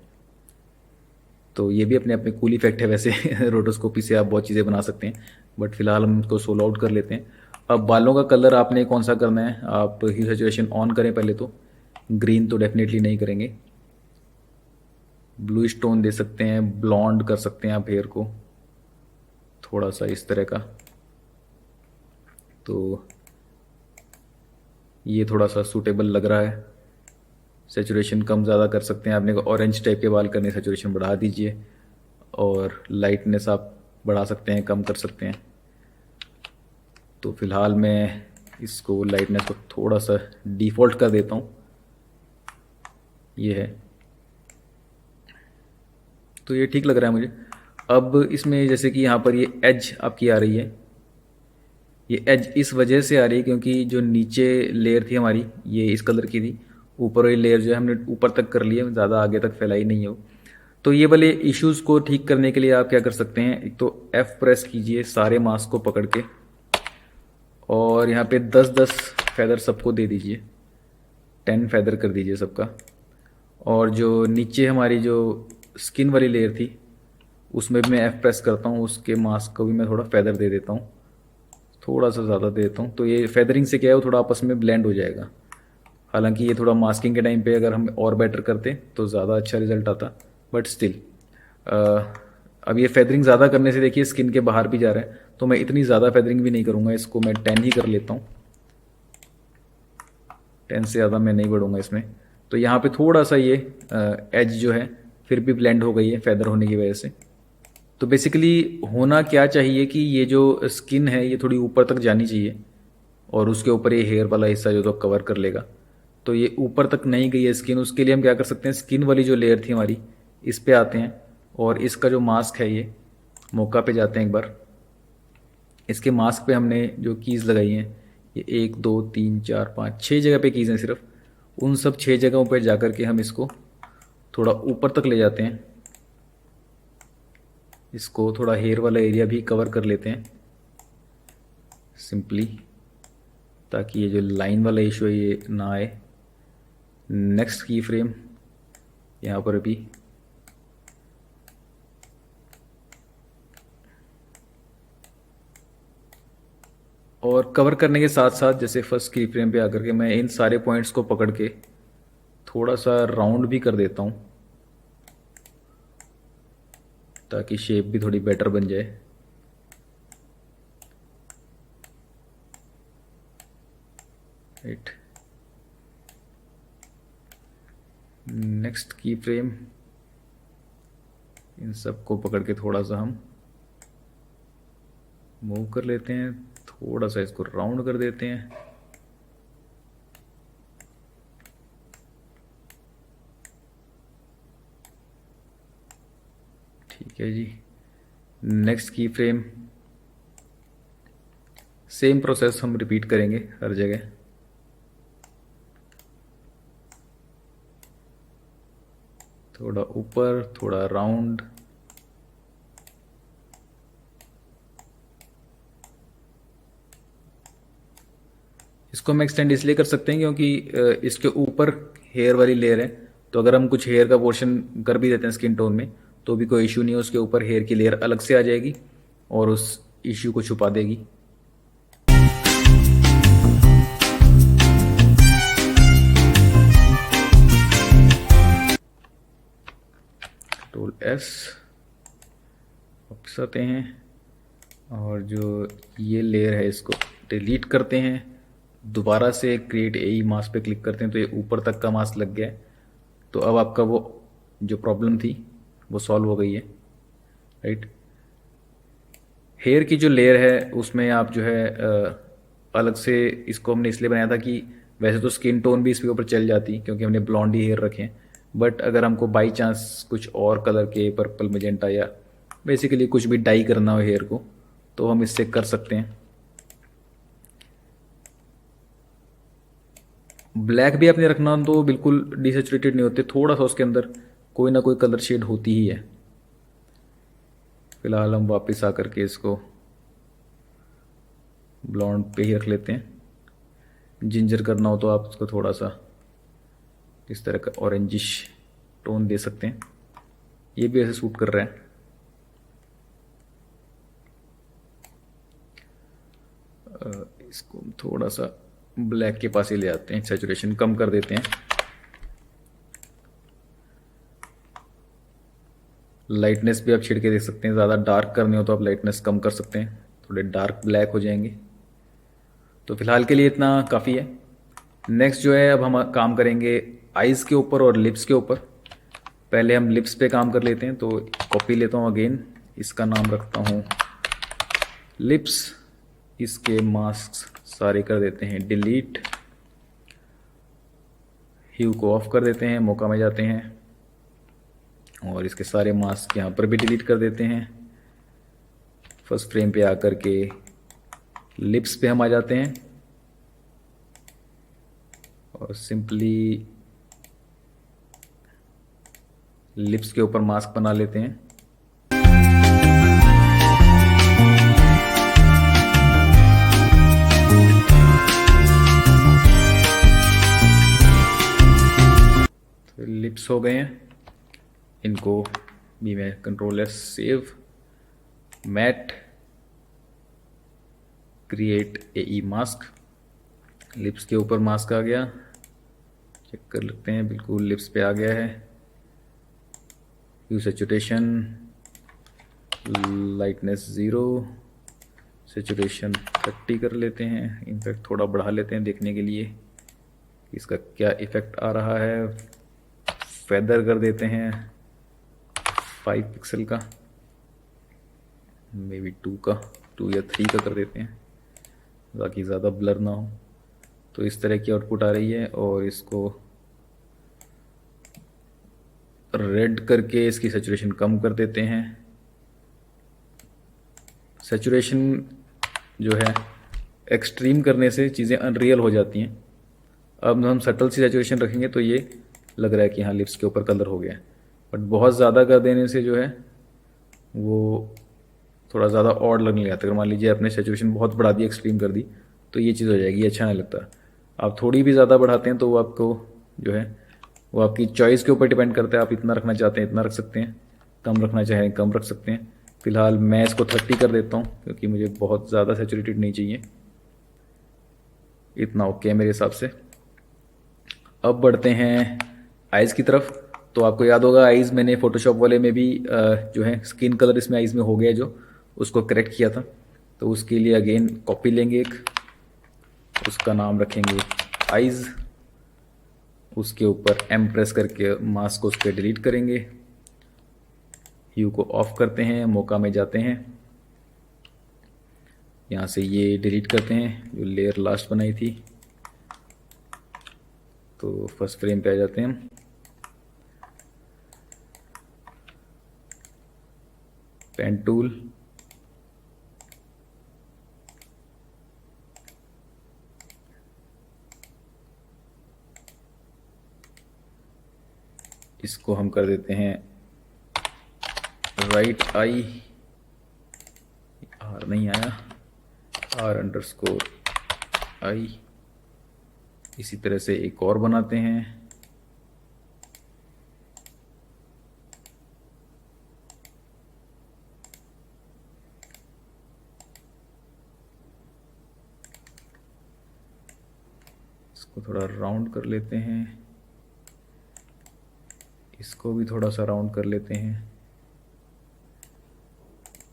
तो ये भी अपने आप में कूल इफेक्ट है वैसे। रोटोस्कोपी से आप बहुत चीज़ें बना सकते हैं, बट फिलहाल हम इसको सोलो आउट कर लेते हैं। अब बालों का कलर आपने कौन सा करना है, आप ह्यू सैचुरेशन ऑन करें पहले तो। ग्रीन तो डेफिनेटली नहीं करेंगे, ब्लू स्टोन दे सकते हैं, ब्लॉन्ड कर सकते हैं आप हेयर को थोड़ा सा इस तरह का। तो ये थोड़ा सा सूटेबल लग रहा है। सैचुरेशन कम ज़्यादा कर सकते हैं, आपने ऑरेंज टाइप के बाल करने, सैचुरेशन बढ़ा दीजिए, और लाइटनेस आप बढ़ा सकते हैं, कम कर सकते हैं। तो फिलहाल मैं इसको लाइटनेस को थोड़ा सा डिफ़ॉल्ट कर देता हूँ, ये है। तो ये ठीक लग रहा है मुझे। अब इसमें जैसे कि यहाँ पर ये एज आपकी आ रही है, ये एज इस वजह से आ रही है क्योंकि जो नीचे लेयर थी हमारी ये इस कलर की थी, ऊपर वाली लेयर जो है हमने ऊपर तक कर ली है, ज़्यादा आगे तक फैलाई नहीं है वो। तो ये वाले इश्यूज़ को ठीक करने के लिए आप क्या कर सकते हैं, एक तो F प्रेस कीजिए सारे मास्क को पकड़ के, और यहाँ पे 10-10 फैदर सबको दे दीजिए, 10 फैदर कर दीजिए सबका। और जो नीचे हमारी जो स्किन वाली लेयर थी उसमें भी मैं F प्रेस करता हूँ, उसके मास्क को भी मैं थोड़ा फैदर दे देता हूँ, थोड़ा सा ज़्यादा दे देता हूँ। तो ये फेदरिंग से क्या है, वो थोड़ा आपस में ब्लेंड हो जाएगा। हालांकि ये थोड़ा मास्किंग के टाइम पे अगर हम और बेटर करते तो ज़्यादा अच्छा रिजल्ट आता, बट स्टिल अब ये फेदरिंग ज़्यादा करने से देखिए स्किन के बाहर भी जा रहा है, तो मैं इतनी ज़्यादा फेदरिंग भी नहीं करूँगा, इसको मैं 10 ही कर लेता हूँ, 10 से ज़्यादा मैं नहीं बढ़ूँगा इसमें। तो यहाँ पे थोड़ा सा ये एज जो है फिर भी ब्लेंड हो गई है फेदर होने की वजह से। तो बेसिकली होना क्या चाहिए कि ये जो स्किन है ये थोड़ी ऊपर तक जानी चाहिए, और उसके ऊपर ये हेयर वाला हिस्सा जो तो कवर कर लेगा। तो ये ऊपर तक नहीं गई है स्किन, उसके लिए हम क्या कर सकते हैं, स्किन वाली जो लेयर थी हमारी इस पे आते हैं, और इसका जो मास्क है ये मौका पे जाते हैं एक बार। इसके मास्क पे हमने जो कीज़ लगाई हैं, ये 1 2 3 4 5 6 जगह पे कीज़ हैं सिर्फ, उन सब 6 जगहों पर जा कर के हम इसको थोड़ा ऊपर तक ले जाते हैं। इसको थोड़ा हेयर वाला एरिया भी कवर कर लेते हैं सिंपली, ताकि ये जो लाइन वाला इशू है ये ना आए। नेक्स्ट की फ्रेम यहाँ पर भी और कवर करने के साथ साथ जैसे फर्स्ट की फ्रेम पे आकर के मैं इन सारे पॉइंट्स को पकड़ के थोड़ा सा राउंड भी कर देता हूँ, ताकि शेप भी थोड़ी बेटर बन जाए। राइट, नेक्स्ट की फ्रेम इन सबको पकड़ के थोड़ा सा हम मूव कर लेते हैं, थोड़ा सा इसको राउंड कर देते हैं। ठीक है जी, नेक्स्ट की फ्रेम सेम प्रोसेस हम रिपीट करेंगे हर जगह। थोड़ा ऊपर, थोड़ा राउंड, इसको हम एक्सटेंड इसलिए कर सकते हैं क्योंकि इसके ऊपर हेयर वाली लेयर है, तो अगर हम कुछ हेयर का पोर्शन कर भी देते हैं स्किन टोन में तो भी कोई इशू नहीं है, उसके ऊपर हेयर की लेयर अलग से आ जाएगी और उस इश्यू को छुपा देगी। कंट्रोल एस, वापस आते हैं और जो ये लेयर है इसको डिलीट करते हैं। दोबारा से क्रिएट एई मास्क पे क्लिक करते हैं तो ये ऊपर तक का मास्क लग गया है। तो अब आपका वो जो प्रॉब्लम थी वो सॉल्व हो गई है, राइट। हेयर की जो लेयर है उसमें आप जो है अलग से, इसको हमने इसलिए बनाया था कि वैसे तो स्किन टोन भी इसके ऊपर चल जाती क्योंकि हमने ब्लॉन्डी हेयर रखे हैं, बट अगर हमको बाई चांस कुछ और कलर के पर्पल मजेंटा या बेसिकली कुछ भी डाई करना हो हेयर को तो हम इससे कर सकते हैं। ब्लैक भी आपने रखना तो बिल्कुल डिसेचुरेटेड नहीं होते, थोड़ा सा उसके अंदर कोई ना कोई कलर शेड होती ही है। फिलहाल हम वापस आकर के इसको ब्लॉन्ड पे ही रख लेते हैं। जिंजर करना हो तो आप उसको थोड़ा सा इस तरह का ऑरेंजिश टोन दे सकते हैं, ये भी ऐसे सूट कर रहा है। इसको थोड़ा सा ब्लैक के पास ही ले आते हैं, सैचुरेशन कम कर देते हैं। लाइटनेस भी आप छिड़ के देख सकते हैं, ज़्यादा डार्क करने हो तो आप लाइटनेस कम कर सकते हैं, थोड़े डार्क ब्लैक हो जाएंगे। तो फिलहाल के लिए इतना काफ़ी है। नेक्स्ट जो है अब हम काम करेंगे आइज़ के ऊपर और लिप्स के ऊपर। पहले हम लिप्स पे काम कर लेते हैं, तो कॉपी लेता हूँ अगेन, इसका नाम रखता हूँ लिप्स। इसके मास्क सारे कर देते हैं डिलीट, ह्यू को ऑफ कर देते हैं, मौका में जाते हैं और इसके सारे मास्क यहाँ पर भी डिलीट कर देते हैं। फर्स्ट फ्रेम पे आकर के लिप्स पे हम आ जाते हैं और सिंपली लिप्स के ऊपर मास्क बना लेते हैं। तो लिप्स हो गए हैं, इनको भी मैं control S save, matte, create a mask. Lips के ऊपर मास्क आ गया, चेक कर लेते हैं, बिल्कुल लिप्स पे आ गया है। ह्यू सैचुरेशन, लाइटनेस 0, सैचुरेशन 30 कर लेते हैं, इनफैक्ट थोड़ा बढ़ा लेते हैं देखने के लिए इसका क्या इफेक्ट आ रहा है। फेदर कर देते हैं 5 पिक्सल का, मे बी 2 या 3 का कर देते हैं ताकि ज़्यादा ब्लर ना हो। तो इस तरह की आउटपुट आ रही है और इसको रेड करके इसकी सैचुरेशन कम कर देते हैं। सैचुरेशन जो है एक्सट्रीम करने से चीज़ें अनरियल हो जाती हैं। अब हम सटल सी सैचुरेशन रखेंगे तो ये लग रहा है कि हाँ लिप्स के ऊपर कलर हो गया है, बट बहुत ज़्यादा कर देने से जो है वो थोड़ा ज़्यादा ऑड लगने लगा। अगर मान लीजिए आपने सैचुरेशन बहुत बढ़ा दी, एक्सट्रीम कर दी, तो ये चीज़ हो जाएगी, अच्छा नहीं लगता। आप थोड़ी भी ज़्यादा बढ़ाते हैं तो वो आपको जो है वो आपकी चॉइस के ऊपर डिपेंड करता है, आप इतना रखना चाहते हैं इतना रख सकते हैं, कम रखना चाहें कम रख सकते हैं। फिलहाल मैं इसको 30 कर देता हूँ क्योंकि मुझे बहुत ज़्यादा सैचुरेटेड नहीं चाहिए, इतना ओके है मेरे हिसाब से। अब बढ़ते हैं आइज़ की तरफ। तो आपको याद होगा आइज़ मैंने फ़ोटोशॉप वाले में भी जो है स्किन कलर इसमें आइज़ में हो गया जो उसको करेक्ट किया था। तो उसके लिए अगेन कॉपी लेंगे एक, उसका नाम रखेंगे आइज़, उसके ऊपर एम प्रेस करके मास्क को उस पर डिलीट करेंगे, ह्यू को ऑफ करते हैं, मौका में जाते हैं, यहाँ से ये डिलीट करते हैं जो लेयर लास्ट बनाई थी। तो फर्स्ट फ्रेम पे आ जाते हैं हम, पेन टूल, इसको हम कर देते हैं राइट आई, आर नहीं आया, R_I। इसी तरह से एक और बनाते हैं, थोड़ा राउंड कर लेते हैं, इसको भी थोड़ा सा राउंड कर लेते हैं,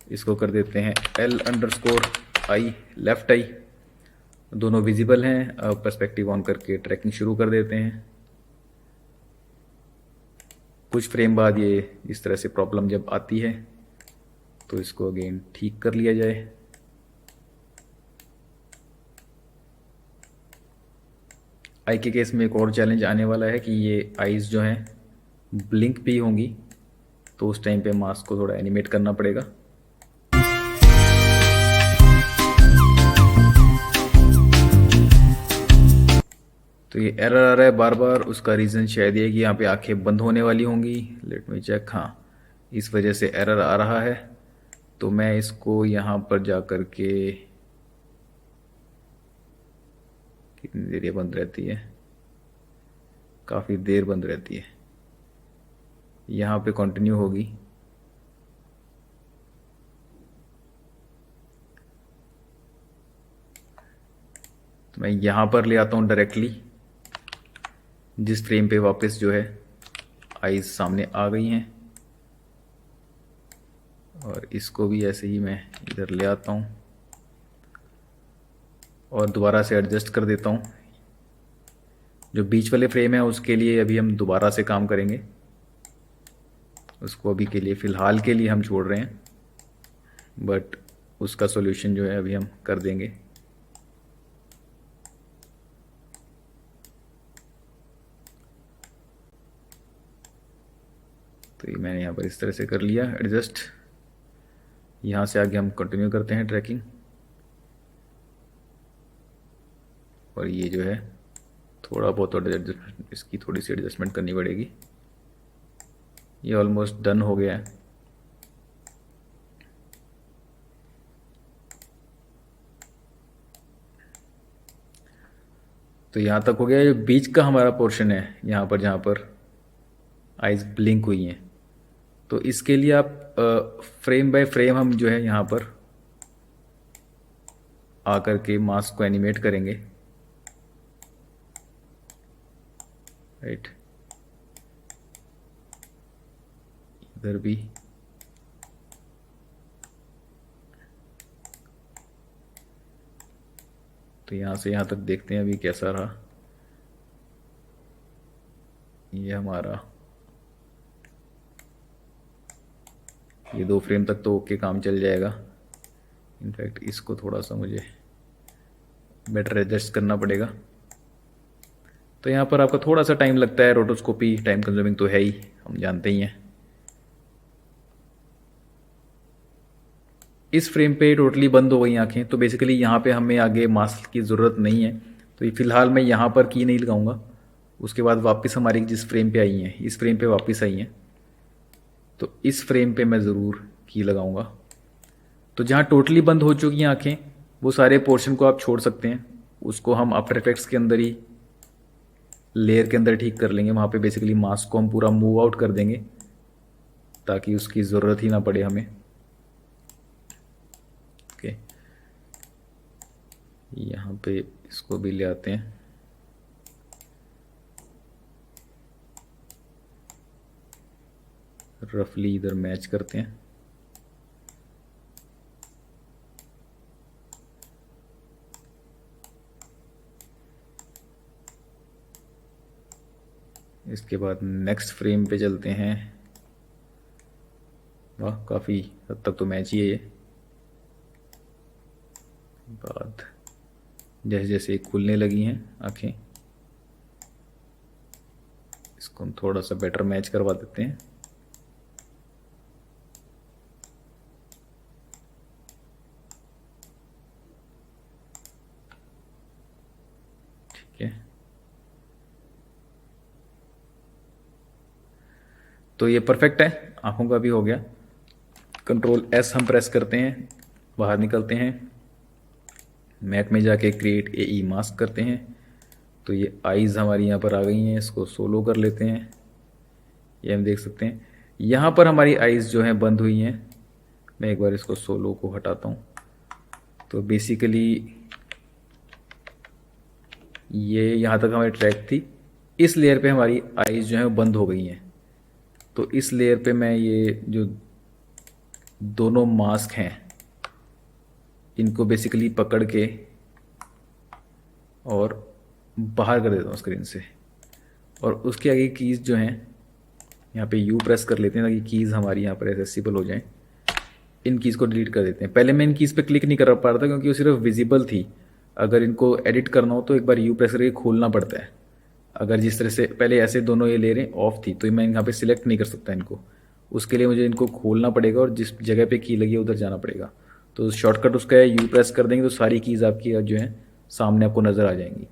इसको कर देते हैं L_I लेफ्ट आई, दोनों विजिबल हैं। अब पर्सपेक्टिव ऑन करके ट्रैकिंग शुरू कर देते हैं। कुछ फ्रेम बाद ये इस तरह से प्रॉब्लम जब आती है तो इसको अगेन ठीक कर लिया जाए। आई के केस में एक और चैलेंज आने वाला है कि ये आईज जो हैं ब्लिंक भी होंगी, तो उस टाइम पे मास्क को थोड़ा एनिमेट करना पड़ेगा। तो ये एरर आ रहा है बार बार, उसका रीज़न शायद ये कि यहाँ पे आंखें बंद होने वाली होंगी। लेट मी चेक, हाँ इस वजह से एरर आ रहा है। तो मैं इसको यहाँ पर जा कर के, कितनी देर ये बंद रहती है, काफ़ी देर बंद रहती है, यहाँ पे कंटिन्यू होगी। तो मैं यहाँ पर ले आता हूँ डायरेक्टली, जिस फ्रेम पे वापस जो है आईज सामने आ गई हैं, और इसको भी ऐसे ही मैं इधर ले आता हूँ और दोबारा से एडजस्ट कर देता हूँ। जो बीच वाले फ्रेम है उसके लिए अभी हम दोबारा से काम करेंगे, उसको अभी के लिए फ़िलहाल के लिए हम छोड़ रहे हैं, बट उसका सॉल्यूशन जो है अभी हम कर देंगे। तो ये मैंने यहाँ पर इस तरह से कर लिया एडजस्ट। यहाँ से आगे हम कंटिन्यू करते हैं ट्रैकिंग, और ये जो है थोड़ा बहुत एडजस्टमेंट, इसकी थोड़ी सी एडजस्टमेंट करनी पड़ेगी। ये ऑलमोस्ट डन हो गया है। तो यहाँ तक हो गया। ये बीच का हमारा पोर्शन है, यहाँ पर जहाँ पर आइज ब्लिंक हुई हैं, तो इसके लिए आप फ्रेम बाय फ्रेम हम जो है यहाँ पर आकर के मास्क को एनिमेट करेंगे, राइट। इधर भी तो यहाँ से यहाँ तक देखते हैं अभी कैसा रहा। ये हमारा ये 2 फ्रेम तक तो ओके काम चल जाएगा। इनफैक्ट इसको थोड़ा सा मुझे बेटर एडजस्ट करना पड़ेगा। तो यहाँ पर आपका थोड़ा सा टाइम लगता है, रोटोस्कोपी टाइम कंज्यूमिंग तो है ही, हम जानते ही हैं। इस फ्रेम पे टोटली बंद हो गई आंखें, तो बेसिकली यहाँ पे हमें आगे मास्क की ज़रूरत नहीं है। तो फ़िलहाल मैं यहाँ पर की नहीं लगाऊंगा। उसके बाद वापस हमारी जिस फ्रेम पे आई हैं, इस फ्रेम पे वापस आई हैं, तो इस फ्रेम पे मैं ज़रूर की लगाऊंगा। तो जहाँ टोटली बंद हो चुकी हैं आंखें, वो सारे पोर्शन को आप छोड़ सकते हैं, उसको हम आफ्टर इफेक्ट्स के अंदर ही लेयर के अंदर ठीक कर लेंगे। वहाँ पे बेसिकली मास्क को हम पूरा मूव आउट कर देंगे ताकि उसकी ज़रूरत ही ना पड़े हमें। ओके, यहाँ पे इसको भी ले आते हैं। रफली इधर मैच करते हैं। इसके बाद नेक्स्ट फ्रेम पे चलते हैं। वाह, काफ़ी हद तक तो मैच ही है ये। बाद जैसे जैसे खुलने लगी हैं आँखें, इसको हम थोड़ा सा बेटर मैच करवा देते हैं। ठीक है, तो ये परफेक्ट है, आँखों का भी हो गया। कंट्रोल एस हम प्रेस करते हैं, बाहर निकलते हैं, मैट में जाके क्रिएट एई मास्क करते हैं। तो ये आईज़ हमारी यहाँ पर आ गई हैं, इसको सोलो कर लेते हैं। ये हम देख सकते हैं यहाँ पर हमारी आईज़ जो हैं बंद हुई हैं। मैं एक बार इसको सोलो को हटाता हूँ। तो बेसिकली ये यहाँ तक हमारी ट्रैक थी। इस लेयर पे हमारी आईज जो है वो बंद हो गई हैं। तो इस लेयर पे मैं ये जो दोनों मास्क हैं इनको बेसिकली पकड़ के और बाहर कर देता हूँ स्क्रीन से। और उसके आगे कीज़ जो हैं यहाँ पे यू प्रेस कर लेते हैं ताकि कीज़ हमारी यहाँ पर एक्सेसिबल हो जाएं। इन कीज़ को डिलीट कर देते हैं। पहले मैं इन कीज़ पे क्लिक नहीं कर पा रहा था क्योंकि वो सिर्फ विजिबल थी। अगर इनको एडिट करना हो तो एक बार यू प्रेस करके खोलना पड़ता है। अगर जिस तरह से पहले ऐसे दोनों ये लेयरें ऑफ थी तो मैं यहाँ पे सिलेक्ट नहीं कर सकता इनको। उसके लिए मुझे इनको खोलना पड़ेगा और जिस जगह पे की लगी है उधर जाना पड़ेगा। तो शॉर्टकट उसका है, यू प्रेस कर देंगे तो सारी कीज़ आपकी जो हैं सामने आपको नज़र आ जाएंगी।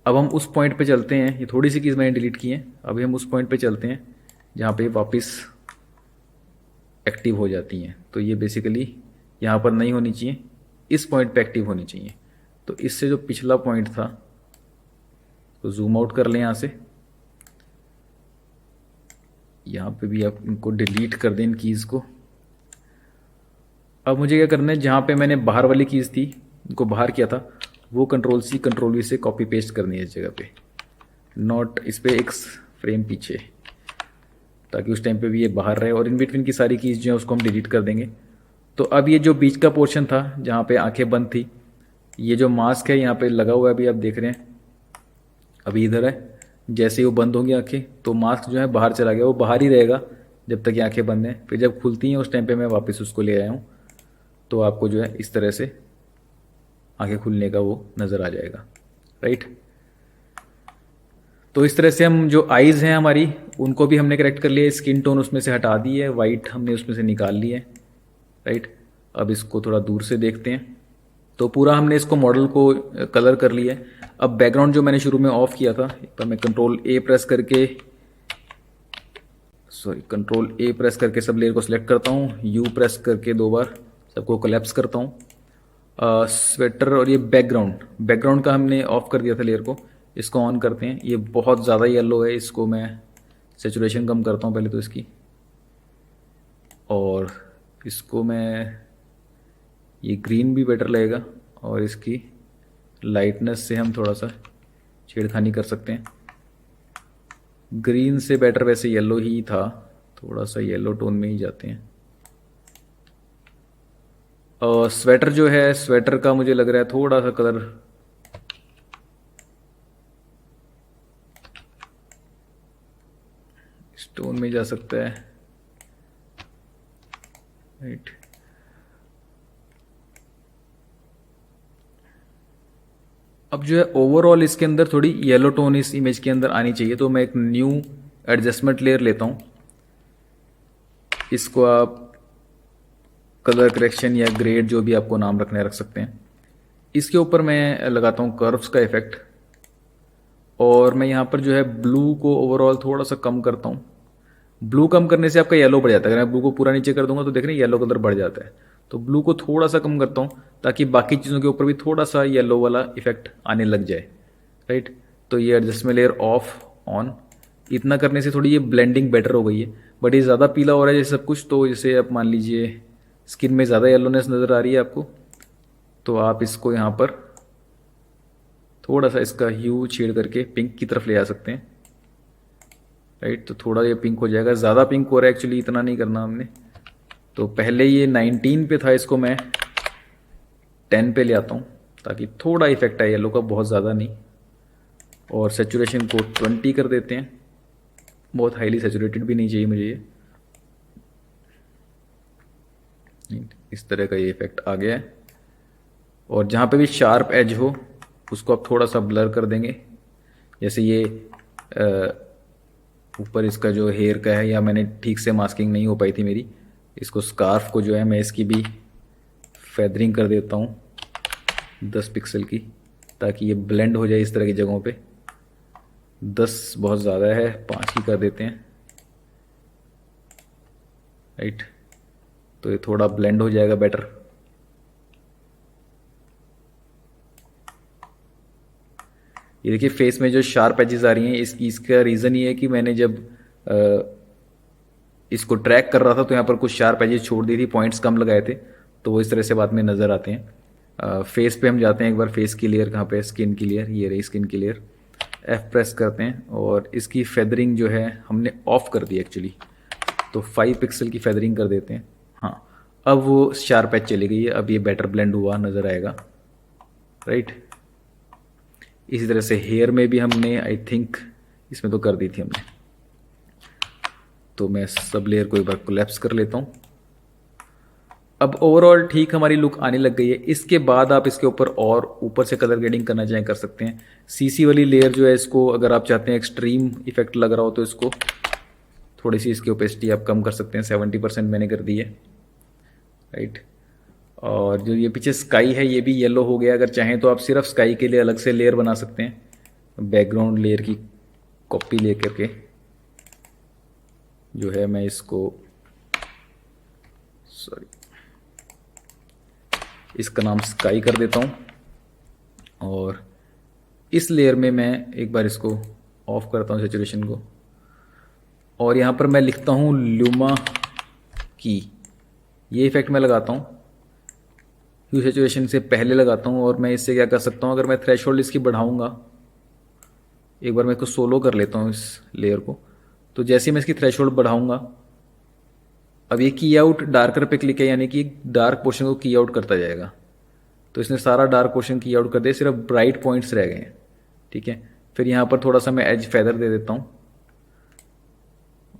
अब हम उस पॉइंट पे चलते हैं। ये थोड़ी सी कीज़ मैंने डिलीट की हैं। अभी हम उस पॉइंट पे चलते हैं जहाँ पे वापस एक्टिव हो जाती हैं। तो ये बेसिकली यहाँ पर नहीं होनी चाहिए, इस पॉइंट पे एक्टिव होनी चाहिए। तो इससे जो पिछला पॉइंट था तो जूम आउट कर लें यहाँ से। यहाँ पे भी आप इनको डिलीट कर दें इन कीज़ को। अब मुझे क्या करना है, जहाँ पे मैंने बाहर वाली कीज़ थी इनको बाहर किया था वो कंट्रोल सी कंट्रोल वी से कॉपी पेस्ट करनी है इस जगह पे, नॉट इस पे एक फ्रेम पीछे, ताकि उस टाइम पे भी ये बाहर रहे। और इन बिटवीन की सारी कीज़ जो है उसको हम डिलीट कर देंगे। तो अब ये जो बीच का पोर्शन था जहाँ पे आंखें बंद थी, ये जो मास्क है यहाँ पे लगा हुआ है, अभी आप देख रहे हैं अभी इधर है। जैसे ही वो बंद होंगी आंखें तो मास्क जो है बाहर चला गया, वो बाहर ही रहेगा जब तक ये आंखें बंद हैं। फिर जब खुलती हैं उस टाइम पे मैं वापस उसको ले आया हूँ। तो आपको जो है इस तरह से आंखें खुलने का वो नज़र आ जाएगा, राइट। तो इस तरह से हम जो आइज़ हैं हमारी उनको भी हमने करेक्ट कर लिया। स्किन टोन उसमें से हटा दी है, वाइट हमने उसमें से निकाल ली है, राइट। अब इसको थोड़ा दूर से देखते हैं। तो पूरा हमने इसको मॉडल को कलर कर लिया है। अब बैकग्राउंड जो मैंने शुरू में ऑफ किया था, एक बार मैं कंट्रोल ए प्रेस करके सब लेयर को सिलेक्ट करता हूँ, यू प्रेस करके 2 बार सबको कोलैप्स करता हूँ। स्वेटर और ये बैकग्राउंड का हमने ऑफ कर दिया था लेयर को, इसको ऑन करते हैं। ये बहुत ज़्यादा येलो है, इसको मैं सेचुरेशन कम करता हूँ पहले तो इसकी, और इसको मैं ये ग्रीन भी बेटर लगेगा। और इसकी लाइटनेस से हम थोड़ा सा छेड़खानी कर सकते हैं। ग्रीन से बेटर वैसे येलो ही था, थोड़ा सा येलो टोन में ही जाते हैं। और स्वेटर जो है, स्वेटर का मुझे लग रहा है थोड़ा सा कलर इस टोन में जा सकता है, राइट। अब जो है ओवरऑल इसके अंदर थोड़ी येलो टोन इस इमेज के अंदर आनी चाहिए। तो मैं एक न्यू एडजस्टमेंट लेयर लेता हूँ। इसको आप कलर करेक्शन या ग्रेड जो भी आपको नाम रखना है रख सकते हैं। इसके ऊपर मैं लगाता हूँ कर्व्स का इफेक्ट, और मैं यहाँ पर जो है ब्लू को ओवरऑल थोड़ा सा कम करता हूँ। ब्लू कम करने से आपका येलो बढ़ जाता है। अगर मैं ब्लू को पूरा नीचे कर दूंगा तो देख रहे हैं येलो कलर बढ़ जाता है। तो ब्लू को थोड़ा सा कम करता हूँ ताकि बाकी चीज़ों के ऊपर भी थोड़ा सा येलो वाला इफेक्ट आने लग जाए, राइट। तो ये एडजस्टमेंट लेयर ऑफ ऑन, इतना करने से थोड़ी ये ब्लेंडिंग बेटर हो गई है। बट ये ज़्यादा पीला हो रहा है जैसे सब कुछ, तो जैसे आप मान लीजिए स्किन में ज़्यादा येलोनेस नज़र आ रही है आपको, तो आप इसको यहाँ पर थोड़ा सा इसका ह्यू छेड़ करके पिंक की तरफ ले आ सकते हैं, राइट। तो थोड़ा ये पिंक हो जाएगा, ज़्यादा पिंक हो रहा है एक्चुअली, इतना नहीं करना हमने। तो पहले ये 19 पे था, इसको मैं 10 पे ले आता हूँ ताकि थोड़ा इफेक्ट आए येलो का, बहुत ज़्यादा नहीं। और सेचुरेशन को 20 कर देते हैं, बहुत हाईली सेचुरेटेड भी नहीं चाहिए मुझे ये। इस तरह का ये इफेक्ट आ गया है। और जहाँ पे भी शार्प एज हो उसको आप थोड़ा सा ब्लर कर देंगे। जैसे ये ऊपर इसका जो हेयर का है, या मैंने ठीक से मास्किंग नहीं हो पाई थी मेरी, इसको स्कार्फ को जो है मैं इसकी भी फेदरिंग कर देता हूँ 10 पिक्सल की, ताकि ये ब्लेंड हो जाए इस तरह की जगहों पे। 10 बहुत ज़्यादा है, 5 ही कर देते हैं, राइट। तो ये थोड़ा ब्लेंड हो जाएगा बेटर। ये देखिए फेस में जो शार्प एजेस आ रही हैं, इसका रीज़न ये है कि मैंने जब इसको ट्रैक कर रहा था तो यहाँ पर कुछ शार्प एजेस छोड़ दी थी, पॉइंट्स कम लगाए थे, तो वो इस तरह से बाद में नज़र आते हैं। फेस पे हम जाते हैं एक बार, फेस की लेयर कहाँ पे है, स्किन की लेयर, ये रही स्किन की लेयर। एफ प्रेस करते हैं और इसकी फेदरिंग जो है हमने ऑफ कर दी एक्चुअली, तो 5 पिक्सल की फेदरिंग कर देते हैं। हाँ, अब वो शार्प एज चली गई है, अब ये बेटर ब्लेंड हुआ नज़र आएगा, राइट। इसी तरह से हेयर में भी हमने आई थिंक इसमें तो कर दी थी हमने, तो मैं सब लेयर को एक बार कोलैप्स कर लेता हूँ। अब ओवरऑल ठीक हमारी लुक आने लग गई है। इसके बाद आप इसके ऊपर और ऊपर से कलर ग्रेडिंग करना चाहें कर सकते हैं। सीसी वाली लेयर जो है, इसको अगर आप चाहते हैं एक्सट्रीम इफेक्ट लग रहा हो तो इसको थोड़ी सी इसकी ओपेसिटी आप कम कर सकते हैं, 70% मैंने कर दी है, राइट। और जो ये पीछे स्काई है ये भी येलो हो गया, अगर चाहें तो आप सिर्फ स्काई के लिए अलग से लेयर बना सकते हैं, बैकग्राउंड लेयर की कॉपी ले करके जो है मैं इसको, सॉरी, इसका नाम स्काई कर देता हूँ। और इस लेयर में मैं एक बार इसको ऑफ करता हूँ सेचुरेशन को, और यहाँ पर मैं लिखता हूँ ल्यूमा की, ये इफेक्ट मैं लगाता हूँ, ह्यू सेचुरेशन से पहले लगाता हूँ। और मैं इससे क्या कर सकता हूँ, अगर मैं थ्रेशोल्ड इसकी बढ़ाऊँगा, एक बार मैं इसको सोलो कर लेता हूँ इस लेयर को, तो जैसे ही मैं इसकी थ्रेशोल्ड बढ़ाऊँगा, अब ये की आउट डार्कर पे क्लिक है, यानी कि डार्क पोर्शन को की आउट करता जाएगा। तो इसने सारा डार्क पोर्शन की आउट कर दिया, सिर्फ ब्राइट पॉइंट्स रह गए हैं, ठीक है। फिर यहाँ पर थोड़ा सा मैं एज फेदर दे देता हूँ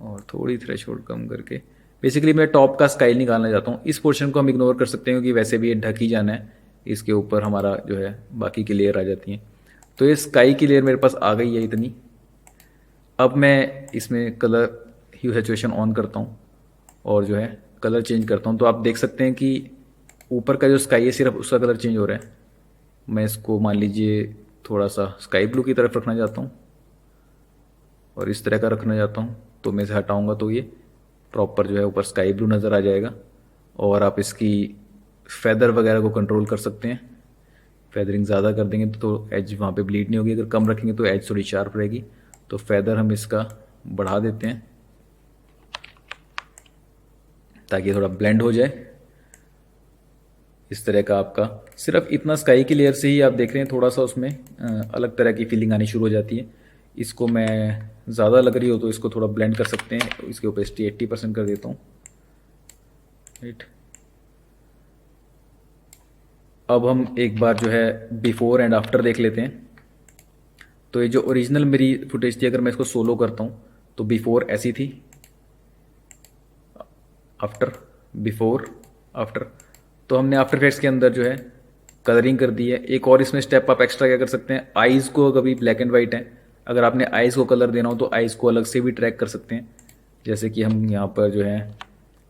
और थोड़ी थ्रेशोल्ड कम करके, बेसिकली मैं टॉप का स्काई निकालना चाहता हूँ। इस पोर्शन को हम इग्नोर कर सकते हैं क्योंकि वैसे भी ये ढक ही जाना है, इसके ऊपर हमारा जो है बाकी की लेयर आ जाती हैं। तो ये स्काई की लेयर मेरे पास आ गई है इतनी। अब मैं इसमें कलर ह्यू सैचुरेशन ऑन करता हूँ और जो है कलर चेंज करता हूँ, तो आप देख सकते हैं कि ऊपर का जो स्काई है सिर्फ उसका कलर चेंज हो रहा है। मैं इसको मान लीजिए थोड़ा सा स्काई ब्लू की तरफ रखना चाहता हूँ और इस तरह का रखना चाहता हूँ, तो मैं इसे हटाऊँगा तो ये प्रॉपर जो है ऊपर स्काई ब्लू नज़र आ जाएगा। और आप इसकी फेदर वगैरह को कंट्रोल कर सकते हैं, फेदरिंग ज़्यादा कर देंगे तो एज वहाँ पे ब्लीड नहीं होगी, अगर कम रखेंगे तो एज थोड़ी शार्प रहेगी। तो फेदर हम इसका बढ़ा देते हैं ताकि थोड़ा ब्लेंड हो जाए। इस तरह का आपका सिर्फ इतना स्काई की लेयर से ही आप देख रहे हैं थोड़ा सा उसमें अलग तरह की फीलिंग आनी शुरू हो जाती है। इसको मैं ज़्यादा लग रही हो तो इसको थोड़ा ब्लेंड कर सकते हैं, इसके ओपेसिटी 80% कर देता हूँ, राइट। अब हम एक बार जो है बिफोर एंड आफ्टर देख लेते हैं। तो ये जो ओरिजिनल मेरी फुटेज थी, अगर मैं इसको सोलो करता हूँ तो बिफोर ऐसी थी, आफ्टर, बिफोर, आफ्टर। तो हमने आफ्टर इफेक्ट्स के अंदर जो है कलरिंग कर दी है। एक और इसमें स्टेप आप एक्स्ट्रा क्या कर सकते हैं, आईज़ को कभी ब्लैक एंड वाइट है, अगर आपने आईज़ को कलर देना हो तो आईज़ को अलग से भी ट्रैक कर सकते हैं। जैसे कि हम यहाँ पर जो है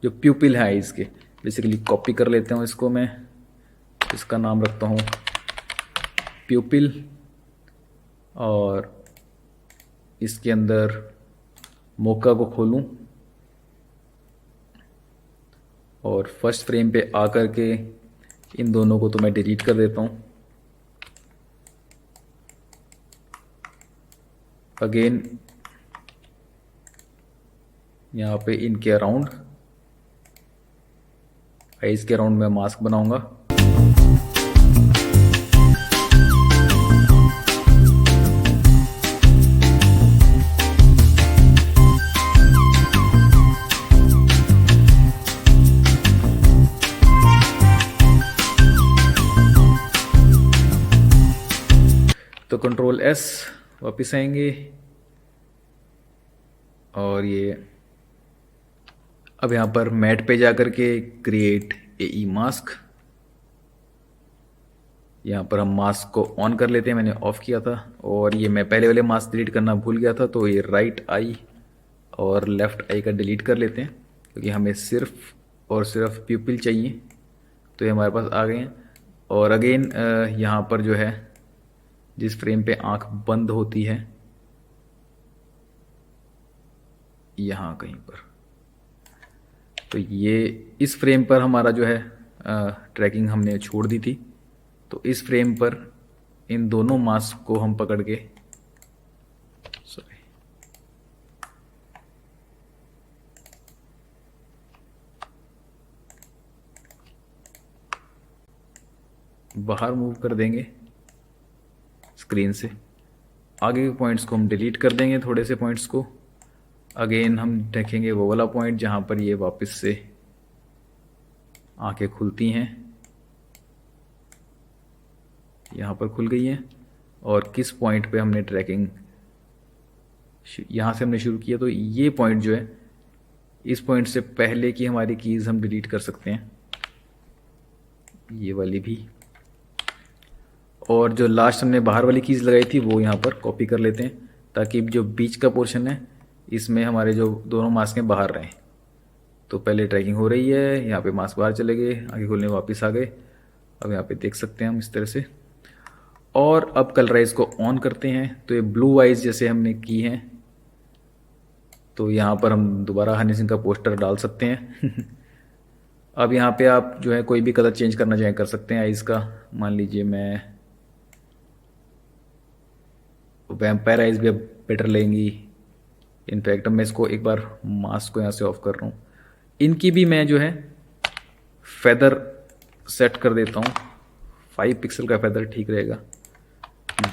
जो प्यूपिल है आईज़ के, बेसिकली कॉपी कर लेते हूँ इसको, मैं इसका नाम रखता हूँ प्यूपिल। और इसके अंदर मोका को खोलूँ और फर्स्ट फ्रेम पे आकर के इन दोनों को तो मैं डिलीट कर देता हूँ। अगेन यहाँ पे इनके अराउंड, आइज के अराउंड मैं मास्क बनाऊंगा। तो कंट्रोल एस, वापस आएंगे और ये अब यहाँ पर मैट पे जाकर के क्रिएट ए मास्क, यहाँ पर हम मास्क को ऑन कर लेते हैं, मैंने ऑफ किया था। और ये मैं पहले वाले मास्क डिलीट करना भूल गया था, तो ये राइट आई और लेफ्ट आई का डिलीट कर लेते हैं क्योंकि हमें सिर्फ और सिर्फ प्यूपिल चाहिए। तो ये हमारे पास आ गए हैं। और अगेन यहाँ पर जो है जिस फ्रेम पे आंख बंद होती है, यहाँ कहीं पर, तो ये इस फ्रेम पर हमारा जो है ट्रैकिंग हमने छोड़ दी थी। तो इस फ्रेम पर इन दोनों मास्क को हम पकड़ के, सॉरी, बाहर मूव कर देंगे स्क्रीन से। आगे के पॉइंट्स को हम डिलीट कर देंगे, थोड़े से पॉइंट्स को। अगेन हम देखेंगे वो वाला पॉइंट जहाँ पर ये वापस से आंखें खुलती हैं, यहाँ पर खुल गई हैं। और किस पॉइंट पे हमने ट्रैकिंग, यहाँ से हमने शुरू किया, तो ये पॉइंट जो है, इस पॉइंट से पहले की हमारी कीज़ हम डिलीट कर सकते हैं, ये वाली भी। और जो लास्ट हमने बाहर वाली कीज़ लगाई थी वो यहाँ पर कॉपी कर लेते हैं, ताकि जो बीच का पोर्शन है इसमें हमारे जो दोनों मास्क हैं बाहर रहें। तो पहले ट्रैकिंग हो रही है, यहाँ पे मास्क बाहर चले गए, आगे खोलने वापस आ गए। अब यहाँ पे देख सकते हैं हम इस तरह से। और अब कलराइज को ऑन करते हैं, तो ये ब्लू आइज जैसे हमने की हैं, तो यहाँ पर हम दोबारा हनी सिंह का पोस्टर डाल सकते हैं। अब यहाँ पे आप जो है कोई भी कलर चेंज करना चाहें कर सकते हैं आइज़ का। मान लीजिए मैं वैम्पायर आइज़ भी अब बेटर लेंगी। इनफैक्ट मैं इसको एक बार मास्क को यहाँ से ऑफ कर रहा हूँ। इनकी भी मैं जो है फेदर सेट कर देता हूँ, 5 पिक्सल का फेदर ठीक रहेगा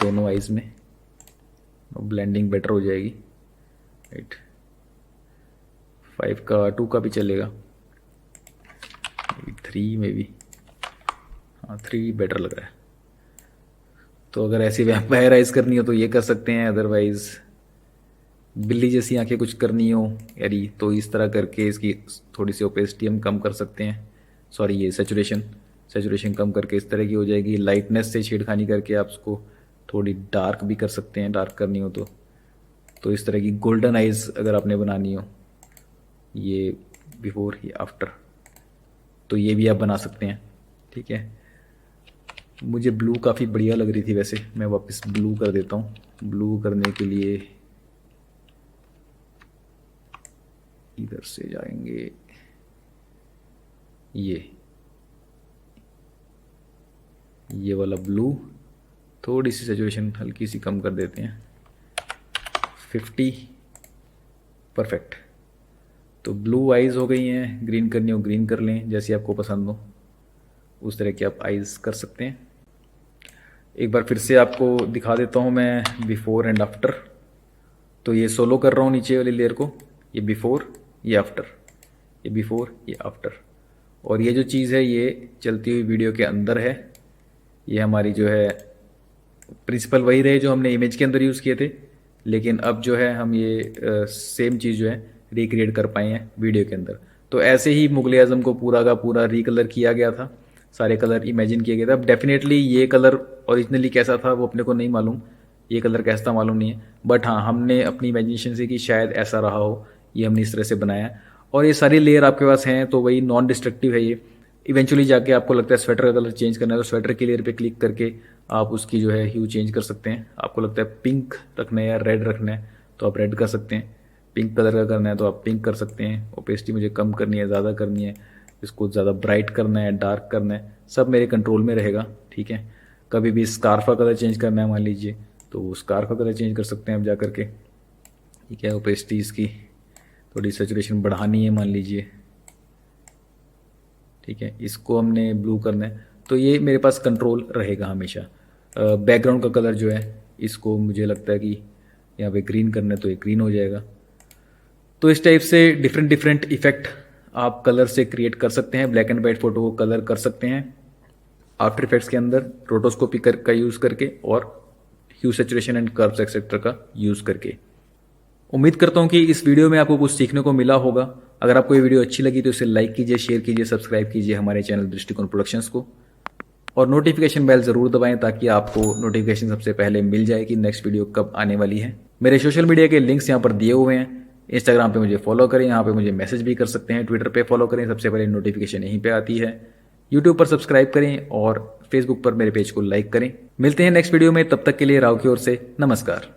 दोनों आइज़ में, ब्लेंडिंग बेटर हो जाएगी। राइट, 5 का 2 का भी चलेगा, 3 में भी, हाँ 3 बेटर लग रहा है। तो अगर ऐसी वैम्पायर आइज करनी हो तो ये कर सकते हैं, अदरवाइज बिल्ली जैसी आंखें कुछ करनी हो यारी, तो इस तरह करके इसकी थोड़ी सी ओपेसिटी हम कम कर सकते हैं। सॉरी, ये सेचुरेशन कम करके इस तरह की हो जाएगी। लाइटनेस से छेड़खानी करके आप उसको थोड़ी डार्क भी कर सकते हैं, डार्क करनी हो तो इस तरह की गोल्डन आइज अगर आपने बनानी हो, ये बिफोर ये आफ्टर, तो ये भी आप बना सकते हैं। ठीक है, मुझे ब्लू काफ़ी बढ़िया लग रही थी वैसे, मैं वापस ब्लू कर देता हूँ। ब्लू करने के लिए इधर से जाएंगे, ये वाला ब्लू, थोड़ी सी सैचुरेशन हल्की सी कम कर देते हैं, 50, परफेक्ट। तो ब्लू आइज़ हो गई हैं। ग्रीन करनी हो ग्रीन कर लें, जैसी आपको पसंद हो उस तरह की आप आइज़ कर सकते हैं। एक बार फिर से आपको दिखा देता हूँ मैं बिफ़ोर एंड आफ्टर। तो ये सोलो कर रहा हूँ नीचे वाली लेयर को, ये बिफ़ोर, ये आफ्टर, ये बिफ़ोर, ये आफ्टर। और ये जो चीज़ है ये चलती हुई वीडियो के अंदर है। ये हमारी जो है प्रिंसिपल वही रहे जो हमने इमेज के अंदर यूज़ किए थे, लेकिन अब जो है हम ये सेम चीज़ जो है रिक्रिएट कर पाए हैं वीडियो के अंदर। तो ऐसे ही मुग़ल आज़म को पूरा का पूरा रिकलर किया गया था, सारे कलर इमेजिन किए गए थे। अब डेफिनेटली ये कलर ओरिजिनली कैसा था वो अपने को नहीं मालूम, ये कलर कैसा था मालूम नहीं है, बट हाँ हमने अपनी इमेजिनेशन से कि शायद ऐसा रहा हो, ये हमने इस तरह से बनाया। और ये सारी लेयर आपके पास हैं, तो वही नॉन डिस्ट्रक्टिव है ये। इवेंचुअली जाके आपको लगता है स्वेटर का कलर चेंज करना है, तो स्वेटर की लेयर पे क्लिक करके आप उसकी जो है ह्यू चेंज कर सकते हैं। आपको लगता है पिंक रखना है या रेड रखना है तो आप रेड कर सकते हैं। पिंक कलर का करना है तो आप पिंक कर सकते हैं। ओपेसिटी मुझे कम करनी है, ज़्यादा करनी है, इसको ज़्यादा ब्राइट करना है, डार्क करना है, सब मेरे कंट्रोल में रहेगा। ठीक है, कभी भी स्कार्फ का कलर चेंज करना है मान लीजिए तो स्कार्फ का कलर चेंज कर सकते हैं आप जा करके। ठीक है, ओपेसिटी इसकी थोड़ी सैचुरेशन बढ़ानी है मान लीजिए। ठीक है, इसको हमने ब्लू करना है, तो ये मेरे पास कंट्रोल रहेगा हमेशा। बैकग्राउंड का कलर जो है इसको मुझे लगता है कि यहाँ पे ग्रीन करना है तो ये ग्रीन हो जाएगा। तो इस टाइप से डिफरेंट इफेक्ट आप कलर से क्रिएट कर सकते हैं। ब्लैक एंड वाइट फोटो को कलर कर सकते हैं आफ्टर इफेक्ट्स के अंदर रोटोस्कोपी का यूज़ करके और ह्यू सैचुरेशन एंड कर्व्स एक्सेट्रा का यूज़ करके। उम्मीद करता हूँ कि इस वीडियो में आपको कुछ सीखने को मिला होगा। अगर आपको ये वीडियो अच्छी लगी तो इसे लाइक कीजिए, शेयर कीजिए, सब्सक्राइब कीजिए हमारे चैनल दृष्टिकोण प्रोडक्शंस को, और नोटिफिकेशन बेल ज़रूर दबाएं ताकि आपको नोटिफिकेशन सबसे पहले मिल जाए कि नेक्स्ट वीडियो कब आने वाली है। मेरे सोशल मीडिया के लिंक्स यहाँ पर दिए हुए हैं। इंस्टाग्राम पे मुझे फॉलो करें, यहाँ पे मुझे मैसेज भी कर सकते हैं। ट्विटर पे फॉलो करें, सबसे पहले नोटिफिकेशन यहीं पे आती है। यूट्यूब पर सब्सक्राइब करें और फेसबुक पर मेरे पेज को लाइक करें। मिलते हैं नेक्स्ट वीडियो में, तब तक के लिए राव की ओर से नमस्कार।